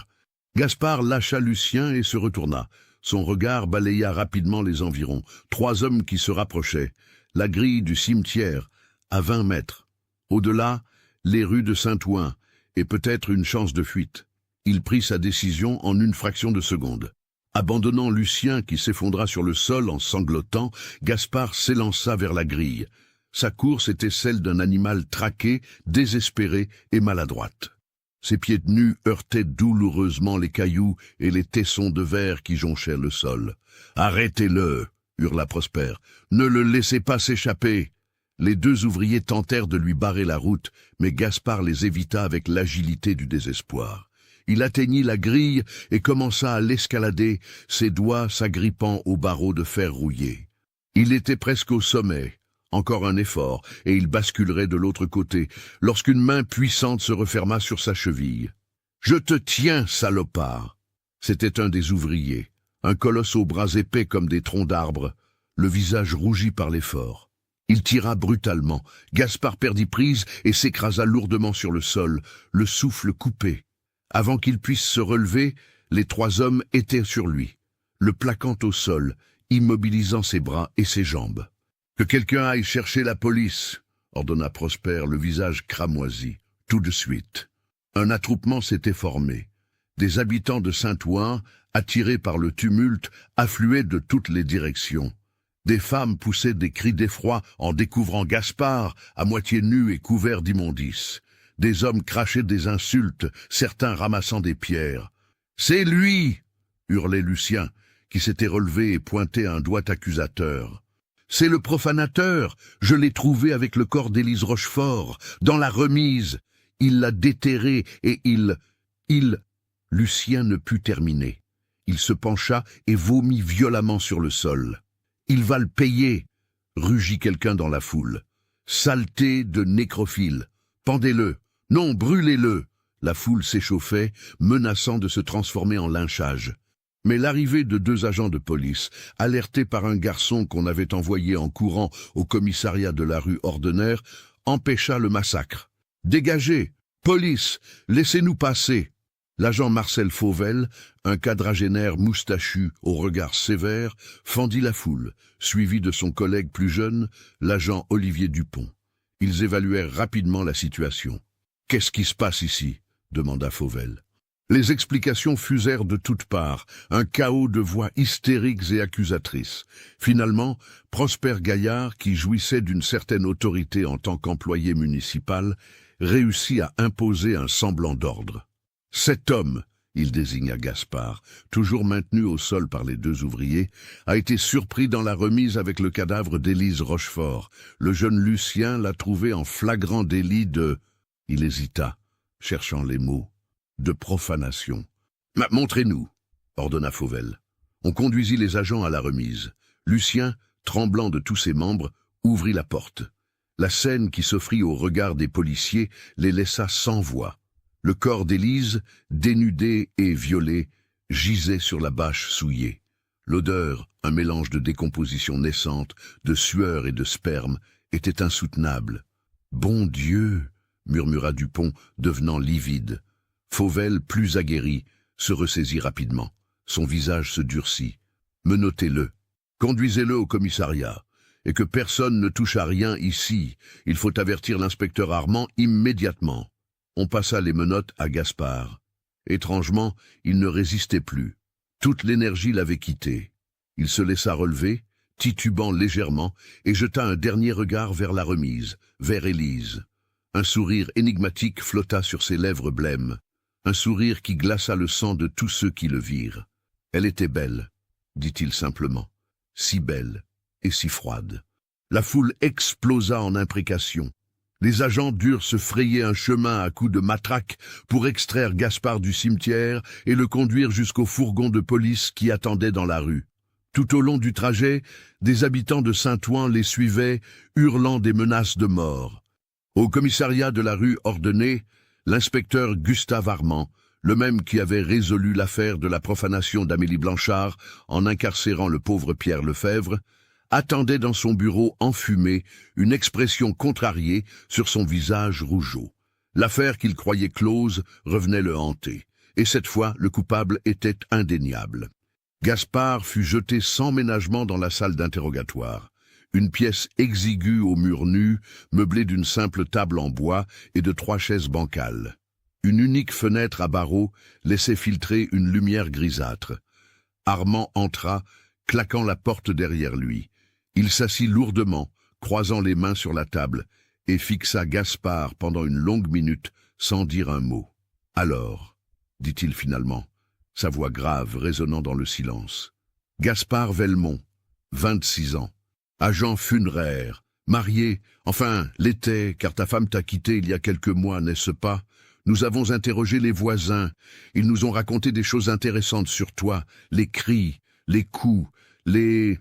Speaker 1: Gaspard lâcha Lucien et se retourna. Son regard balaya rapidement les environs. 3 hommes qui se rapprochaient. La grille du cimetière, à 20 mètres. Au-delà, les rues de Saint-Ouen, et peut-être une chance de fuite. Il prit sa décision en une fraction de seconde. Abandonnant Lucien qui s'effondra sur le sol en sanglotant, Gaspard s'élança vers la grille. Sa course était celle d'un animal traqué, désespéré et maladroite. Ses pieds nus heurtaient douloureusement les cailloux et les tessons de verre qui jonchaient le sol. « Arrêtez-le » hurla Prosper. « Ne le laissez pas s'échapper !» Les 2 ouvriers tentèrent de lui barrer la route, mais Gaspard les évita avec l'agilité du désespoir. Il atteignit la grille et commença à l'escalader, ses doigts s'agrippant aux barreaux de fer rouillé. Il était presque au sommet. Encore un effort, et il basculerait de l'autre côté, lorsqu'une main puissante se referma sur sa cheville. « Je te tiens, salopard !» C'était un des ouvriers, un colosse aux bras épais comme des troncs d'arbres, le visage rougi par l'effort. Il tira brutalement. Gaspard perdit prise et s'écrasa lourdement sur le sol, le souffle coupé. Avant qu'il puisse se relever, les 3 hommes étaient sur lui, le plaquant au sol, immobilisant ses bras et ses jambes. « Que quelqu'un aille chercher la police !» ordonna Prosper, le visage cramoisi. Tout de suite. Un attroupement s'était formé. Des habitants de Saint-Ouen, attirés par le tumulte, affluaient de toutes les directions. Des femmes poussaient des cris d'effroi en découvrant Gaspard, à moitié nu et couvert d'immondices. Des hommes crachaient des insultes, certains ramassant des pierres. « C'est lui !» hurlait Lucien, qui s'était relevé et pointait un doigt accusateur. « C'est le profanateur. Je l'ai trouvé avec le corps d'Élise Rochefort, dans la remise. Il l'a déterré et il... » Lucien ne put terminer. Il se pencha et vomit violemment sur le sol. « Il va le payer !» rugit quelqu'un dans la foule. « Saleté de nécrophile. Pendez-le. Non, brûlez-le !» La foule s'échauffait, menaçant de se transformer en lynchage. Mais l'arrivée de 2 agents de police, alertés par un garçon qu'on avait envoyé en courant au commissariat de la rue Ordener, empêcha le massacre. « Dégagez ! Police ! Laissez-nous passer !» L'agent Marcel Fauvel, un quadragénaire moustachu au regard sévère, fendit la foule, suivi de son collègue plus jeune, l'agent Olivier Dupont. Ils évaluèrent rapidement la situation. « Qu'est-ce qui se passe ici ?» demanda Fauvel. Les explications fusèrent de toutes parts, un chaos de voix hystériques et accusatrices. Finalement, Prosper Gaillard, qui jouissait d'une certaine autorité en tant qu'employé municipal, réussit à imposer un semblant d'ordre. « Cet homme, Il désigna Gaspard, toujours maintenu au sol par les deux ouvriers, a été surpris dans la remise avec le cadavre d'Élise Rochefort. Le jeune Lucien l'a trouvé en flagrant délit de... Il hésita, cherchant les mots. De profanation. « Montrez-nous » ordonna Fauvel. On conduisit les agents à la remise. Lucien, tremblant de tous ses membres, ouvrit la porte. La scène qui s'offrit au regard des policiers les laissa sans voix. Le corps d'Élise, dénudé et violé, gisait sur la bâche souillée. L'odeur, un mélange de décomposition naissante, de sueur et de sperme, était insoutenable. « Bon Dieu !» murmura Dupont, devenant livide. Fauvel, plus aguerri, se ressaisit rapidement. Son visage se durcit. « Menottez-le. Conduisez-le au commissariat. Et que personne ne touche à rien ici. Il faut avertir l'inspecteur Armand immédiatement. » On passa les menottes à Gaspard. Étrangement, il ne résistait plus. Toute l'énergie l'avait quitté. Il se laissa relever, titubant légèrement, et jeta un dernier regard vers la remise, vers Élise. Un sourire énigmatique flotta sur ses lèvres blêmes, un sourire qui glaça le sang de tous ceux qui le virent. « Elle était belle », dit-il simplement, « si belle et si froide. » La foule explosa en imprécations. Les agents durent se frayer un chemin à coups de matraque pour extraire Gaspard du cimetière et le conduire jusqu'au fourgon de police qui attendait dans la rue. Tout au long du trajet, des habitants de Saint-Ouen les suivaient, hurlant des menaces de mort. Au commissariat de la rue Ordonnée, l'inspecteur Gustave Armand, le même qui avait résolu l'affaire de la profanation d'Amélie Blanchard en incarcérant le pauvre Pierre Lefebvre, attendait dans son bureau enfumé, une expression contrariée sur son visage rougeaud. L'affaire qu'il croyait close revenait le hanter, et cette fois le coupable était indéniable. Gaspard fut jeté sans ménagement dans la salle d'interrogatoire, une pièce exiguë aux murs nus, meublée d'une simple table en bois et de 3 chaises bancales. Une unique fenêtre à barreaux laissait filtrer une lumière grisâtre. Armand entra, claquant la porte derrière lui. Il s'assit lourdement, croisant les mains sur la table, et fixa Gaspard pendant une longue minute sans dire un mot. « Alors » dit-il finalement, sa voix grave résonnant dans le silence. « Gaspard Velmont, 26 ans, agent funéraire, marié, enfin l'était, car ta femme t'a quitté il y a quelques mois, n'est-ce pas? Nous avons interrogé les voisins, ils nous ont raconté des choses intéressantes sur toi, les cris, les coups, les...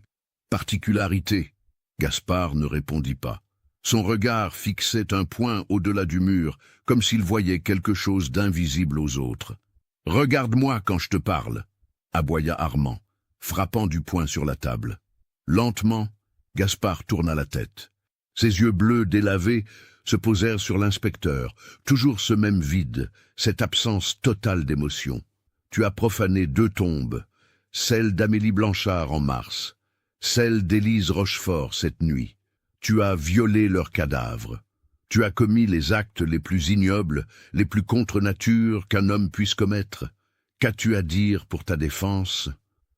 Speaker 1: particularités. » Gaspard ne répondit pas. Son regard fixait un point au-delà du mur, comme s'il voyait quelque chose d'invisible aux autres. « Regarde-moi quand je te parle !» aboya Armand, frappant du poing sur la table. Lentement, Gaspard tourna la tête. Ses yeux bleus délavés se posèrent sur l'inspecteur, toujours ce même vide, cette absence totale d'émotion. « Tu as profané 2 tombes, celle d'Amélie Blanchard en mars, celle d'Élise Rochefort cette nuit. Tu as violé leurs cadavres. Tu as commis les actes les plus ignobles, les plus contre nature qu'un homme puisse commettre. Qu'as-tu à dire pour ta défense ?»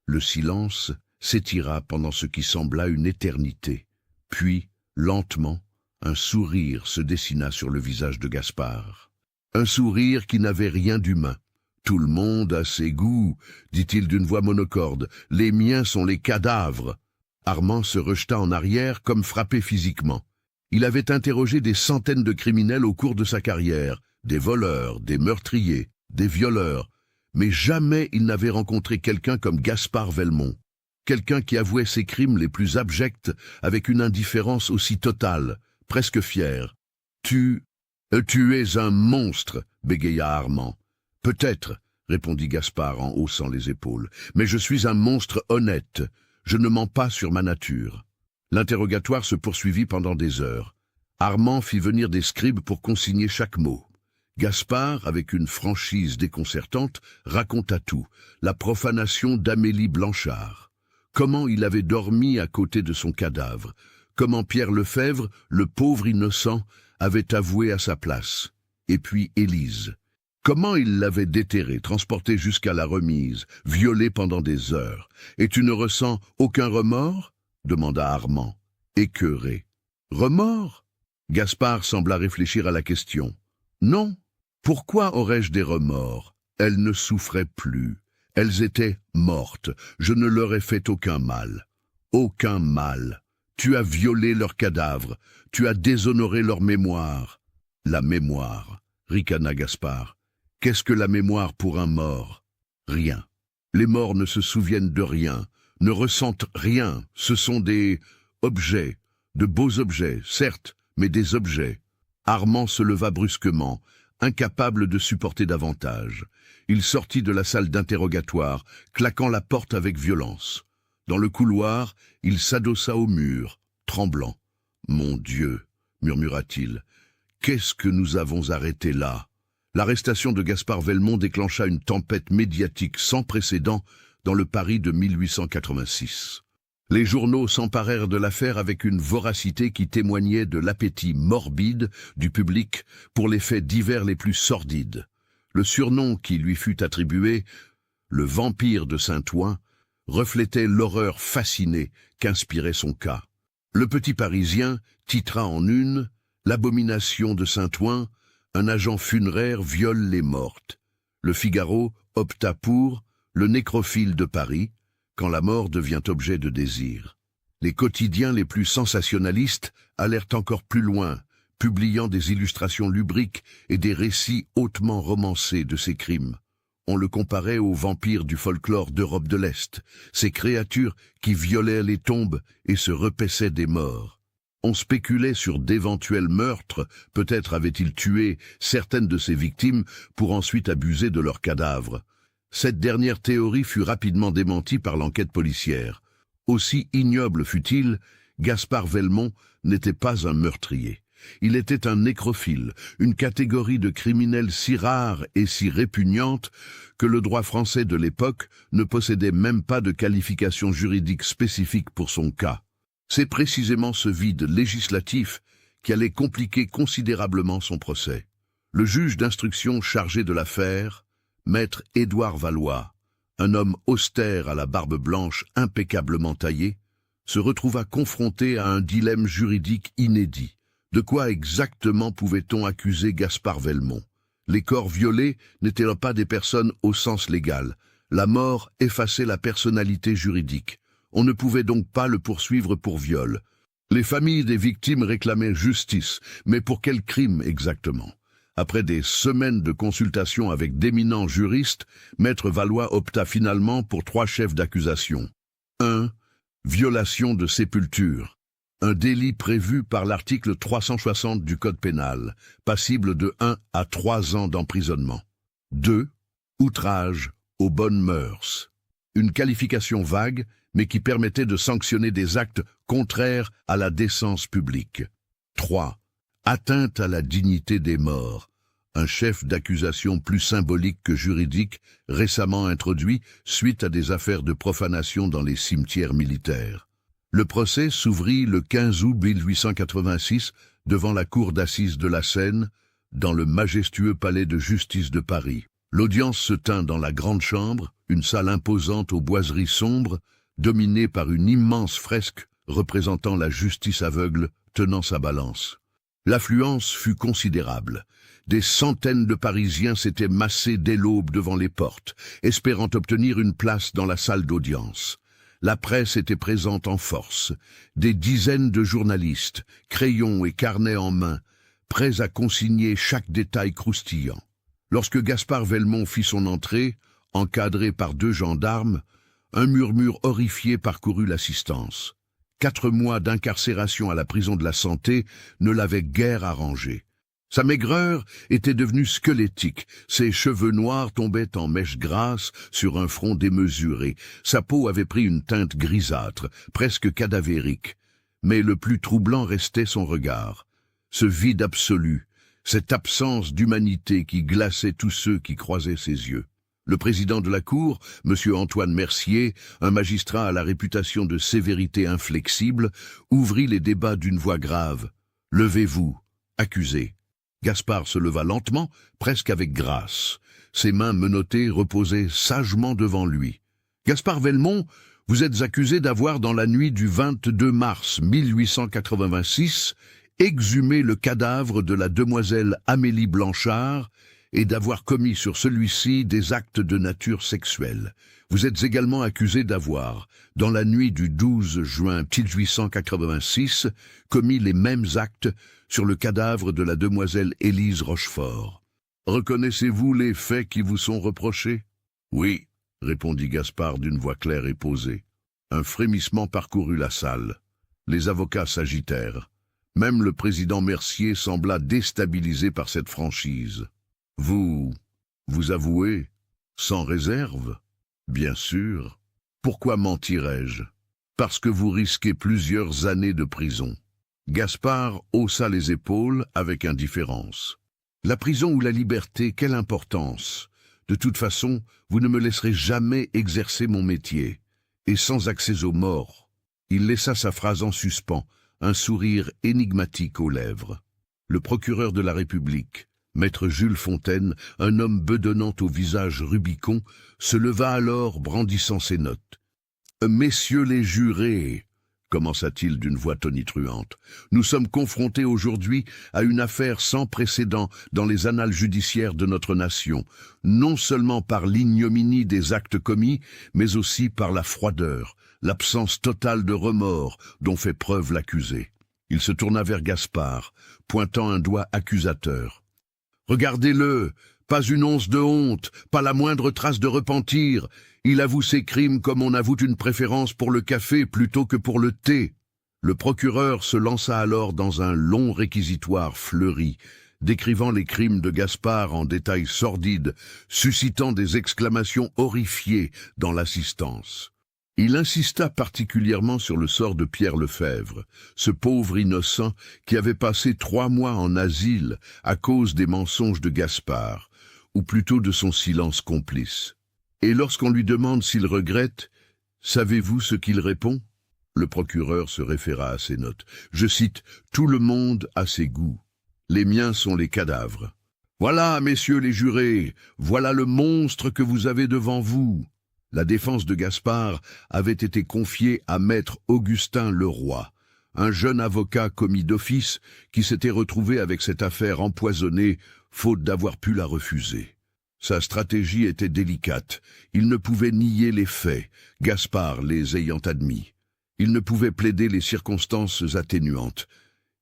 Speaker 1: Le silence s'étira pendant ce qui sembla une éternité. Puis, lentement, un sourire se dessina sur le visage de Gaspard. Un sourire qui n'avait rien d'humain. « Tout le monde a ses goûts, » dit-il d'une voix monocorde. « Les miens sont les cadavres. » Armand se rejeta en arrière comme frappé physiquement. Il avait interrogé des centaines de criminels au cours de sa carrière, des voleurs, des meurtriers, des violeurs, mais jamais il n'avait rencontré quelqu'un comme Gaspard Velmont, quelqu'un qui avouait ses crimes les plus abjects avec une indifférence aussi totale, presque fière. « Tu es un monstre !» bégaya Armand. « Peut-être » répondit Gaspard en haussant les épaules, « mais je suis un monstre honnête. Je ne mens pas sur ma nature. » L'interrogatoire se poursuivit pendant des heures. Armand fit venir des scribes pour consigner chaque mot. Gaspard, avec une franchise déconcertante, raconta tout, la profanation d'Amélie Blanchard. Comment il avait dormi à côté de son cadavre, comment Pierre Lefebvre, le pauvre innocent, avait avoué à sa place. Et puis Élise. Comment il l'avait déterrée, transportée jusqu'à la remise, violée pendant des heures. « Et tu ne ressens aucun remords ?» demanda Armand, écœuré. « Remords ?» Gaspard sembla réfléchir à la question. « Non. Pourquoi aurais-je des remords ? Elles ne souffraient plus. Elles étaient mortes. Je ne leur ai fait aucun mal. Aucun mal. Tu as violé leurs cadavres. Tu as déshonoré leur mémoire. La mémoire, ricana Gaspard. Qu'est-ce que la mémoire pour un mort? Rien. Les morts ne se souviennent de rien, ne ressentent rien. Ce sont des objets, de beaux objets, certes, mais des objets. Armand se leva brusquement, incapable de supporter davantage. Il sortit de la salle d'interrogatoire, claquant la porte avec violence. Dans le couloir, il s'adossa au mur, tremblant. « Mon Dieu !» murmura-t-il. « Qu'est-ce que nous avons arrêté là ?» L'arrestation de Gaspard Velmont déclencha une tempête médiatique sans précédent dans le Paris de 1886. Les journaux s'emparèrent de l'affaire avec une voracité qui témoignait de l'appétit morbide du public pour les faits divers les plus sordides. Le surnom qui lui fut attribué, le vampire de Saint-Ouen, reflétait l'horreur fascinée qu'inspirait son cas. Le Petit Parisien titra en une « L'abomination de Saint-Ouen », un agent funéraire viole les mortes. Le Figaro opta pour « Le nécrophile de Paris », quand la mort devient objet de désir. Les quotidiens les plus sensationnalistes allèrent encore plus loin, publiant des illustrations lubriques et des récits hautement romancés de ces crimes. On le comparait aux vampires du folklore d'Europe de l'Est, ces créatures qui violaient les tombes et se repaissaient des morts. On spéculait sur d'éventuels meurtres, peut-être avait-il tué certaines de ses victimes pour ensuite abuser de leurs cadavres. Cette dernière théorie fut rapidement démentie par l'enquête policière. Aussi ignoble fut-il, Gaspard Velmont n'était pas un meurtrier. Il était un nécrophile, une catégorie de criminels si rare et si répugnante que le droit français de l'époque ne possédait même pas de qualification juridique spécifique pour son cas. C'est précisément ce vide législatif qui allait compliquer considérablement son procès. Le juge d'instruction chargé de l'affaire, maître Édouard Valois, un homme austère à la barbe blanche impeccablement taillée, se retrouva confronté à un dilemme juridique inédit. De quoi exactement pouvait-on accuser Gaspard Velmont? Les corps violés n'étaient pas des personnes au sens légal. La mort effaçait la personnalité juridique. On ne pouvait donc pas le poursuivre pour viol. Les familles des victimes réclamaient justice, mais pour quel crime exactement? Après des semaines de consultation avec d'éminents juristes, Maître Valois opta finalement pour 3 chefs d'accusation. 1. Violation de sépulture. Un délit prévu par l'article 360 du Code pénal, passible de 1 à 3 ans d'emprisonnement. 2. Outrage aux bonnes mœurs. Une qualification vague, mais qui permettait de sanctionner des actes contraires à la décence publique. 3. Atteinte à la dignité des morts. Un chef d'accusation plus symbolique que juridique, récemment introduit suite à des affaires de profanation dans les cimetières militaires. Le procès s'ouvrit le 15 août 1886 devant la cour d'assises de la Seine, dans le majestueux palais de justice de Paris. L'audience se tint dans la grande chambre, une salle imposante aux boiseries sombres, dominée par une immense fresque représentant la justice aveugle tenant sa balance. L'affluence fut considérable. Des centaines de Parisiens s'étaient massés dès l'aube devant les portes, espérant obtenir une place dans la salle d'audience. La presse était présente en force. Des dizaines de journalistes, crayons et carnets en main, prêts à consigner chaque détail croustillant. Lorsque Gaspard Velmont fit son entrée, encadré par 2 gendarmes, un murmure horrifié parcourut l'assistance. 4 mois d'incarcération à la prison de la Santé ne l'avaient guère arrangé. Sa maigreur était devenue squelettique, ses cheveux noirs tombaient en mèches grasses sur un front démesuré, sa peau avait pris une teinte grisâtre, presque cadavérique. Mais le plus troublant restait son regard. Ce vide absolu, cette absence d'humanité qui glaçait tous ceux qui croisaient ses yeux. Le président de la Cour, M. Antoine Mercier, un magistrat à la réputation de sévérité inflexible, ouvrit les débats d'une voix grave. « Levez-vous, accusé !» Gaspard se leva lentement, presque avec grâce. Ses mains menottées reposaient sagement devant lui. « Gaspard Velmont, vous êtes accusé d'avoir, dans la nuit du 22 mars 1886, exhumé le cadavre de la demoiselle Amélie Blanchard et d'avoir commis sur celui-ci des actes de nature sexuelle. Vous êtes également accusé d'avoir, dans la nuit du 12 juin 1886, commis les mêmes actes sur le cadavre de la demoiselle Élise Rochefort. Reconnaissez-vous les faits qui vous sont reprochés? Oui, répondit Gaspard d'une voix claire et posée. Un frémissement parcourut la salle. Les avocats s'agitèrent. Même le président Mercier sembla déstabilisé par cette franchise. Vous avouez, sans réserve? Bien sûr. Pourquoi mentirais-je? Parce que vous risquez plusieurs années de prison. Gaspard haussa les épaules avec indifférence. La prison ou la liberté, quelle importance? De toute façon, vous ne me laisserez jamais exercer mon métier. Et sans accès aux morts. Il laissa sa phrase en suspens, un sourire énigmatique aux lèvres. Le procureur de la République, maître Jules Fontaine, un homme bedonnant au visage rubicond, se leva alors brandissant ses notes. « Messieurs les jurés !» commença-t-il d'une voix tonitruante. « Nous sommes confrontés aujourd'hui à une affaire sans précédent dans les annales judiciaires de notre nation, non seulement par l'ignominie des actes commis, mais aussi par la froideur, l'absence totale de remords dont fait preuve l'accusé. » Il se tourna vers Gaspard, pointant un doigt accusateur. « Regardez-le, pas une once de honte, pas la moindre trace de repentir. Il avoue ses crimes comme on avoue une préférence pour le café plutôt que pour le thé. » Le procureur se lança alors dans un long réquisitoire fleuri, décrivant les crimes de Gaspard en détails sordides, suscitant des exclamations horrifiées dans l'assistance. Il insista particulièrement sur le sort de Pierre Lefebvre, ce pauvre innocent qui avait passé 3 mois en asile à cause des mensonges de Gaspard, ou plutôt de son silence complice. Et lorsqu'on lui demande s'il regrette, savez-vous ce qu'il répond? Le procureur se référa à ses notes. Je cite, « Tout le monde a ses goûts. Les miens sont les cadavres. Voilà, messieurs les jurés, voilà le monstre que vous avez devant vous. » La défense de Gaspard avait été confiée à maître Augustin Leroy, un jeune avocat commis d'office qui s'était retrouvé avec cette affaire empoisonnée, faute d'avoir pu la refuser. Sa stratégie était délicate. Il ne pouvait nier les faits, Gaspard les ayant admis. Il ne pouvait plaider les circonstances atténuantes.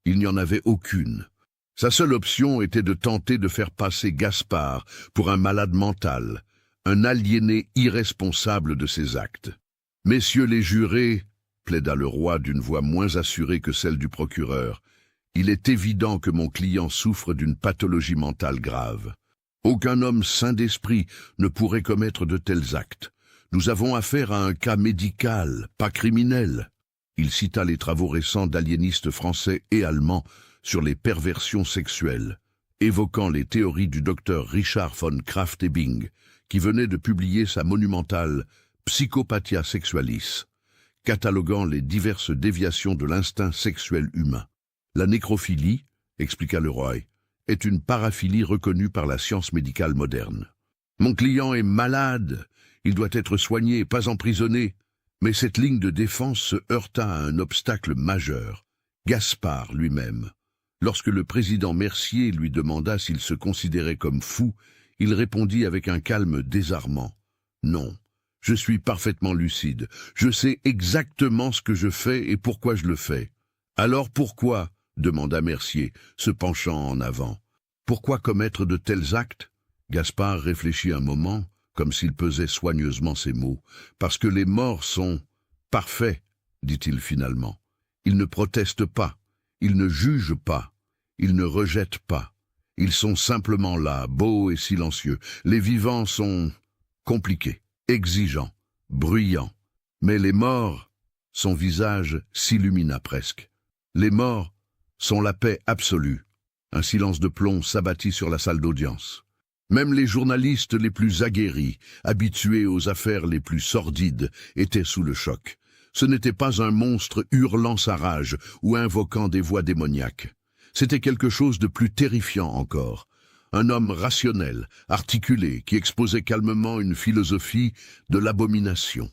Speaker 1: Il n'y en avait aucune. Sa seule option était de tenter de faire passer Gaspard pour un malade mental, un aliéné irresponsable de ses actes. « Messieurs les jurés, » plaida le roi d'une voix moins assurée que celle du procureur, « il est évident que mon client souffre d'une pathologie mentale grave. Aucun homme sain d'esprit ne pourrait commettre de tels actes. Nous avons affaire à un cas médical, pas criminel. » Il cita les travaux récents d'aliénistes français et allemands sur les perversions sexuelles, évoquant les théories du docteur Richard von Krafft-Ebing, qui venait de publier sa monumentale Psychopathia Sexualis, cataloguant les diverses déviations de l'instinct sexuel humain. La nécrophilie, expliqua Leroy, est une paraphilie reconnue par la science médicale moderne. Mon client est malade, il doit être soigné, pas emprisonné. Mais cette ligne de défense se heurta à un obstacle majeur, Gaspard lui-même. Lorsque le président Mercier lui demanda s'il se considérait comme fou, il répondit avec un calme désarmant. « Non, je suis parfaitement lucide. Je sais exactement ce que je fais et pourquoi je le fais. »« Alors pourquoi ?» demanda Mercier, se penchant en avant. « Pourquoi commettre de tels actes ?» Gaspard réfléchit un moment, comme s'il pesait soigneusement ses mots. « Parce que les morts sont parfaits, dit-il finalement. Ils ne protestent pas, ils ne jugent pas, ils ne rejettent pas. Ils sont simplement là, beaux et silencieux. Les vivants sont compliqués, exigeants, bruyants. Mais les morts, son visage s'illumina presque. Les morts sont la paix absolue. » Un silence de plomb s'abattit sur la salle d'audience. Même les journalistes les plus aguerris, habitués aux affaires les plus sordides, étaient sous le choc. Ce n'était pas un monstre hurlant sa rage ou invoquant des voix démoniaques. C'était quelque chose de plus terrifiant encore. Un homme rationnel, articulé, qui exposait calmement une philosophie de l'abomination.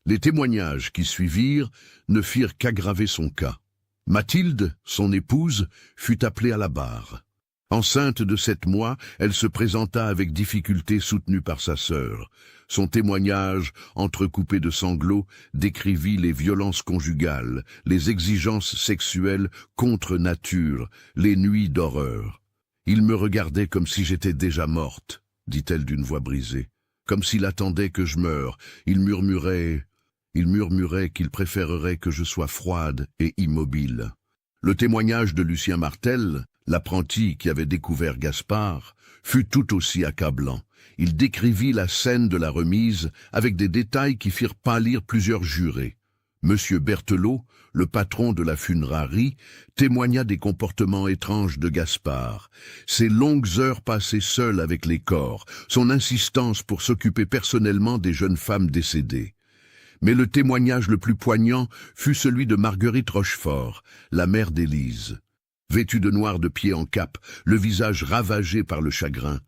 Speaker 1: Les témoignages qui suivirent ne firent qu'aggraver son cas. Mathilde, son épouse, fut appelée à la barre. Enceinte de 7 mois, elle se présenta avec difficulté soutenue par sa sœur. Son témoignage, entrecoupé de sanglots, décrivit les violences conjugales, les exigences sexuelles contre nature, les nuits d'horreur. « Il me regardait comme si j'étais déjà morte », dit-elle d'une voix brisée. « Comme s'il attendait que je meure. Il murmurait qu'il préférerait que je sois froide et immobile. » Le témoignage de Lucien Martel, l'apprenti qui avait découvert Gaspard, fut tout aussi accablant. Il décrivit la scène de la remise avec des détails qui firent pâlir plusieurs jurés. Monsieur Berthelot, le patron de la funérarie, témoigna des comportements étranges de Gaspard. Ses longues heures passées seul avec les corps, son insistance pour s'occuper personnellement des jeunes femmes décédées. Mais le témoignage le plus poignant fut celui de Marguerite Rochefort, la mère d'Élise. Vêtue de noir de pied en cap, le visage ravagé par le chagrin,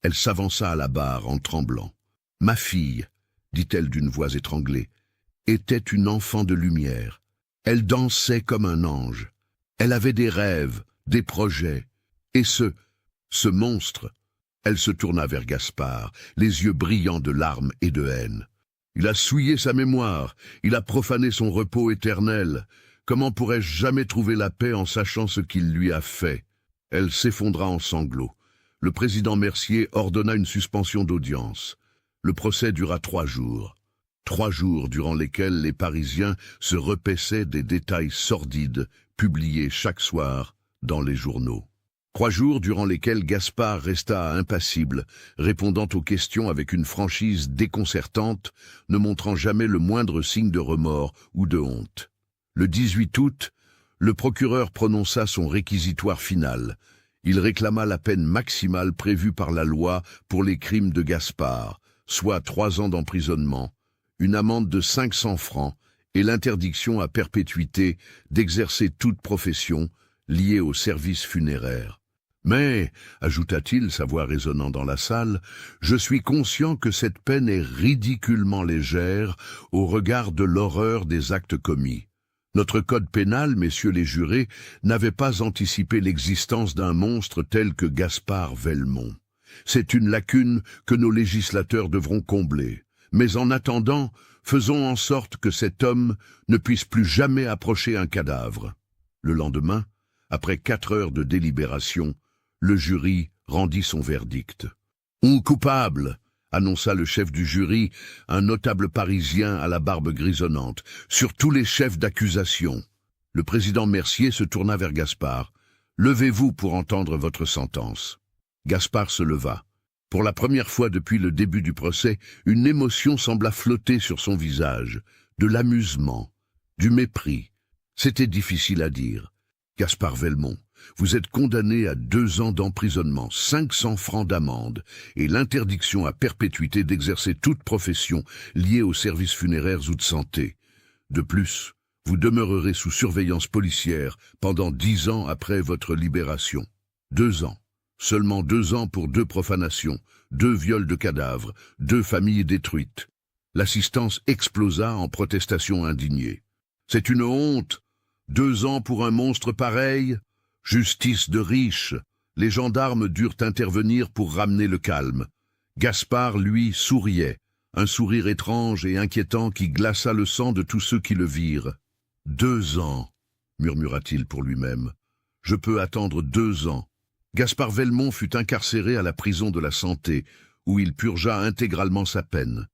Speaker 1: elle s'avança à la barre en tremblant. « Ma fille, dit-elle d'une voix étranglée, était une enfant de lumière. Elle dansait comme un ange. Elle avait des rêves, des projets. Et ce monstre !» Elle se tourna vers Gaspard, les yeux brillants de larmes et de haine. « Il a souillé sa mémoire, il a profané son repos éternel. Comment pourrais-je jamais trouver la paix en sachant ce qu'il lui a fait ?» Elle s'effondra en sanglots. Le président Mercier ordonna une suspension d'audience. Le procès dura 3 jours. 3 jours durant lesquels les Parisiens se repaissaient des détails sordides, publiés chaque soir dans les journaux. 3 jours durant lesquels Gaspard resta impassible, répondant aux questions avec une franchise déconcertante, ne montrant jamais le moindre signe de remords ou de honte. Le 18 août, le procureur prononça son réquisitoire final. Il réclama la peine maximale prévue par la loi pour les crimes de Gaspard, soit 3 ans d'emprisonnement, une amende de 500 francs et l'interdiction à perpétuité d'exercer toute profession liée au service funéraire. Mais, ajouta-t-il, sa voix résonnant dans la salle, je suis conscient que cette peine est ridiculement légère au regard de l'horreur des actes commis. Notre code pénal, messieurs les jurés, n'avait pas anticipé l'existence d'un monstre tel que Gaspard Velmont. C'est une lacune que nos législateurs devront combler. Mais en attendant, faisons en sorte que cet homme ne puisse plus jamais approcher un cadavre. Le lendemain, après 4 heures de délibération, le jury rendit son verdict. « On coupable !» annonça le chef du jury, un notable parisien à la barbe grisonnante, sur tous les chefs d'accusation. Le président Mercier se tourna vers Gaspard. « Levez-vous pour entendre votre sentence. » Gaspard se leva. Pour la première fois depuis le début du procès, une émotion sembla flotter sur son visage, de l'amusement, du mépris. C'était difficile à dire. « Gaspard Velmont, vous êtes condamné à 2 ans d'emprisonnement, 500 francs d'amende et l'interdiction à perpétuité d'exercer toute profession liée aux services funéraires ou de santé. De plus, vous demeurerez sous surveillance policière pendant 10 ans après votre libération. 2 ans. Seulement 2 ans pour 2 profanations, 2 viols de cadavres, 2 familles détruites. » L'assistance explosa en protestations indignées. « C'est une honte! 2 ans pour un monstre pareil ! Justice de riche !» Les gendarmes durent intervenir pour ramener le calme. Gaspard, lui, souriait, un sourire étrange et inquiétant qui glaça le sang de tous ceux qui le virent. « 2 ans, murmura-t-il pour lui-même. Je peux attendre 2 ans. Gaspard Velmont fut incarcéré à la prison de la Santé, où il purgea intégralement sa peine.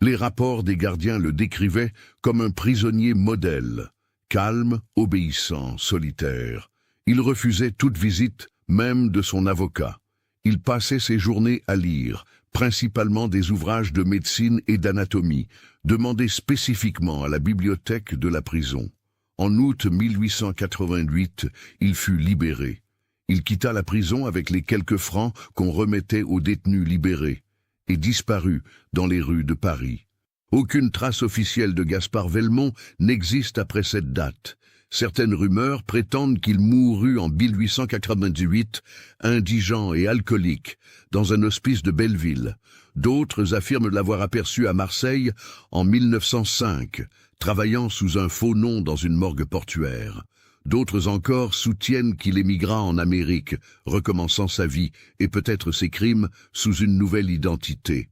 Speaker 1: Les rapports des gardiens le décrivaient comme un prisonnier modèle, calme, obéissant, solitaire. Il refusait toute visite, même de son avocat. Il passait ses journées à lire, principalement des ouvrages de médecine et d'anatomie, demandés spécifiquement à la bibliothèque de la prison. En août 1888, il fut libéré. Il quitta la prison avec les quelques francs qu'on remettait aux détenus libérés et disparut dans les rues de Paris. Aucune trace officielle de Gaspard Velmont n'existe après cette date. Certaines rumeurs prétendent qu'il mourut en 1898, indigent et alcoolique, dans un hospice de Belleville. D'autres affirment l'avoir aperçu à Marseille en 1905, travaillant sous un faux nom dans une morgue portuaire. D'autres encore soutiennent qu'il émigra en Amérique, recommençant sa vie et peut-être ses crimes sous une nouvelle identité.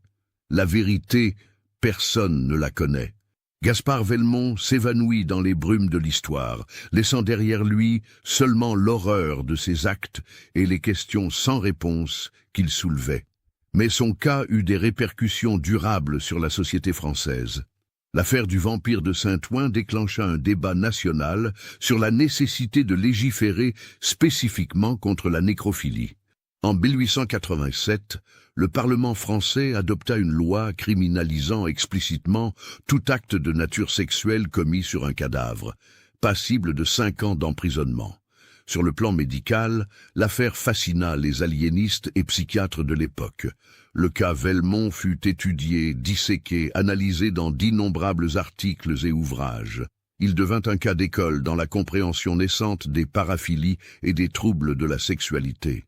Speaker 1: La vérité, personne ne la connaît. Gaspard Velmont s'évanouit dans les brumes de l'histoire, laissant derrière lui seulement l'horreur de ses actes et les questions sans réponse qu'il soulevait. Mais son cas eut des répercussions durables sur la société française. L'affaire du vampire de Saint-Ouen déclencha un débat national sur la nécessité de légiférer spécifiquement contre la nécrophilie. En 1887, le Parlement français adopta une loi criminalisant explicitement tout acte de nature sexuelle commis sur un cadavre, passible de 5 ans d'emprisonnement. Sur le plan médical, l'affaire fascina les aliénistes et psychiatres de l'époque. Le cas Velmont fut étudié, disséqué, analysé dans d'innombrables articles et ouvrages. Il devint un cas d'école dans la compréhension naissante des paraphilies et des troubles de la sexualité.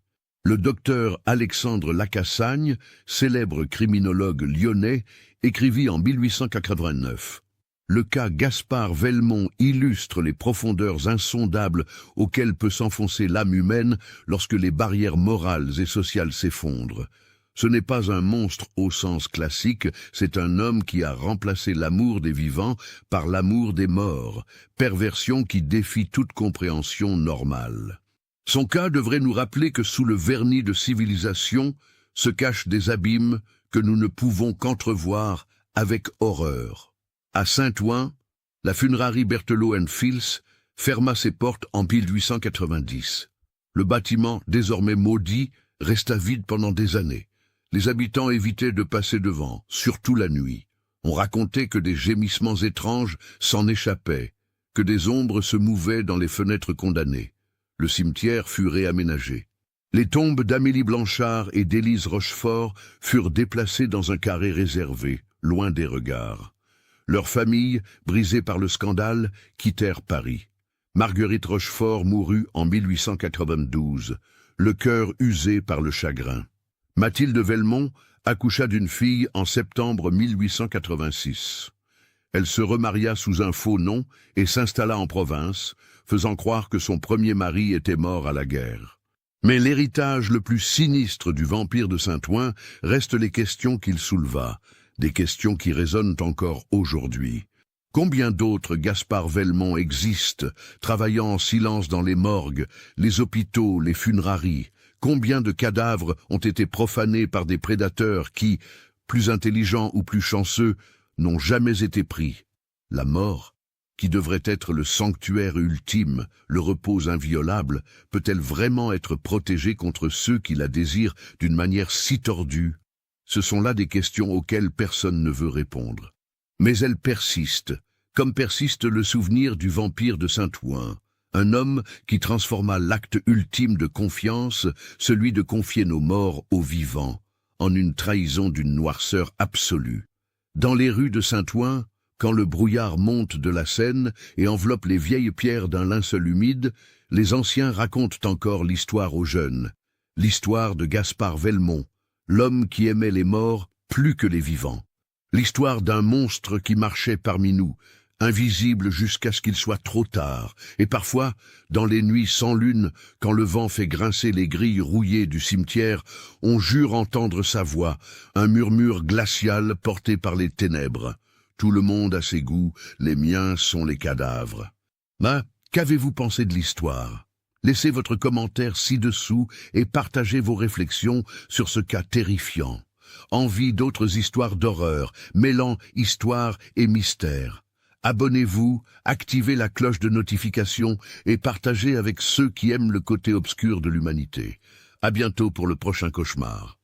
Speaker 1: Le docteur Alexandre Lacassagne, célèbre criminologue lyonnais, écrivit en 1889 « Le cas Gaspard Velmont illustre les profondeurs insondables auxquelles peut s'enfoncer l'âme humaine lorsque les barrières morales et sociales s'effondrent. Ce n'est pas un monstre au sens classique, c'est un homme qui a remplacé l'amour des vivants par l'amour des morts, perversion qui défie toute compréhension normale. » Son cas devrait nous rappeler que sous le vernis de civilisation se cachent des abîmes que nous ne pouvons qu'entrevoir avec horreur. À Saint-Ouen, la funérarie Berthelot & Fils ferma ses portes en 1890. Le bâtiment, désormais maudit, resta vide pendant des années. Les habitants évitaient de passer devant, surtout la nuit. On racontait que des gémissements étranges s'en échappaient, que des ombres se mouvaient dans les fenêtres condamnées. Le cimetière fut réaménagé. Les tombes d'Amélie Blanchard et d'Élise Rochefort furent déplacées dans un carré réservé, loin des regards. Leurs familles, brisées par le scandale, quittèrent Paris. Marguerite Rochefort mourut en 1892, le cœur usé par le chagrin. Mathilde Velmont accoucha d'une fille en septembre 1886. Elle se remaria sous un faux nom et s'installa en province, faisant croire que son premier mari était mort à la guerre. Mais l'héritage le plus sinistre du vampire de Saint-Ouen reste les questions qu'il souleva, des questions qui résonnent encore aujourd'hui. Combien d'autres Gaspard Velmont existent, travaillant en silence dans les morgues, les hôpitaux, les funéraries? Combien de cadavres ont été profanés par des prédateurs qui, plus intelligents ou plus chanceux, n'ont jamais été pris? La mort, qui devrait être le sanctuaire ultime, le repos inviolable, peut-elle vraiment être protégée contre ceux qui la désirent d'une manière si tordue? Ce sont là des questions auxquelles personne ne veut répondre. Mais elles persistent, comme persiste le souvenir du vampire de Saint-Ouen, un homme qui transforma l'acte ultime de confiance, celui de confier nos morts aux vivants, en une trahison d'une noirceur absolue. Dans les rues de Saint-Ouen, quand le brouillard monte de la Seine et enveloppe les vieilles pierres d'un linceul humide, les anciens racontent encore l'histoire aux jeunes, l'histoire de Gaspard Velmont, l'homme qui aimait les morts plus que les vivants, l'histoire d'un monstre qui marchait parmi nous, invisible jusqu'à ce qu'il soit trop tard, et parfois, dans les nuits sans lune, quand le vent fait grincer les grilles rouillées du cimetière, on jure entendre sa voix, un murmure glacial porté par les ténèbres. Tout le monde a ses goûts, les miens sont les cadavres. Mais qu'avez-vous pensé de l'histoire? Laissez votre commentaire ci-dessous et partagez vos réflexions sur ce cas terrifiant. Envie d'autres histoires d'horreur, mêlant histoire et mystère. Abonnez-vous, activez la cloche de notification et partagez avec ceux qui aiment le côté obscur de l'humanité. À bientôt pour le prochain cauchemar.